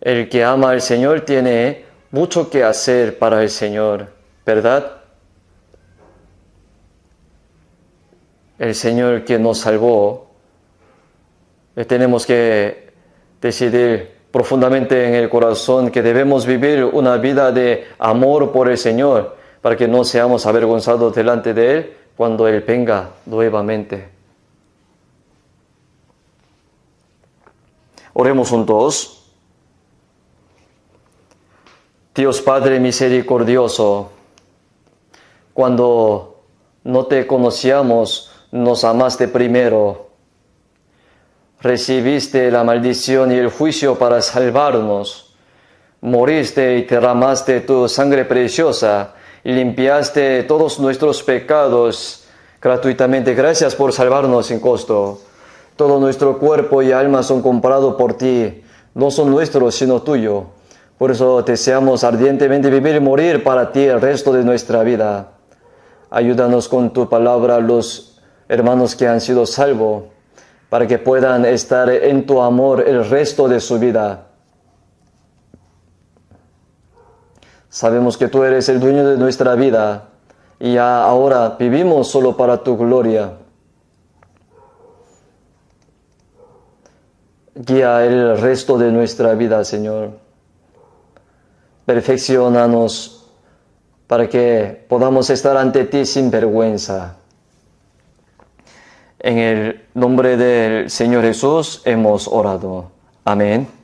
El que ama al Señor tiene mucho que hacer para el Señor, ¿verdad? El Señor que nos salvó, tenemos que decidir profundamente en el corazón que debemos vivir una vida de amor por el Señor, para que no seamos avergonzados delante de Él cuando Él venga nuevamente. Oremos juntos. Dios Padre misericordioso, cuando no te conocíamos, nos amaste primero. Recibiste la maldición y el juicio para salvarnos. Moriste y derramaste tu sangre preciosa y limpiaste todos nuestros pecados gratuitamente. Gracias por salvarnos sin costo. Todo nuestro cuerpo y alma son comprados por ti. No son nuestros, sino tuyo. Por eso deseamos ardientemente vivir y morir para ti el resto de nuestra vida. Ayúdanos con tu palabra a los hermanos que han sido salvos, para que puedan estar en tu amor el resto de su vida. Sabemos que tú eres el dueño de nuestra vida y ya ahora vivimos solo para tu gloria. Guía el resto de nuestra vida, Señor. Perfecciónanos para que podamos estar ante ti sin vergüenza. En el nombre del Señor Jesús hemos orado. Amén.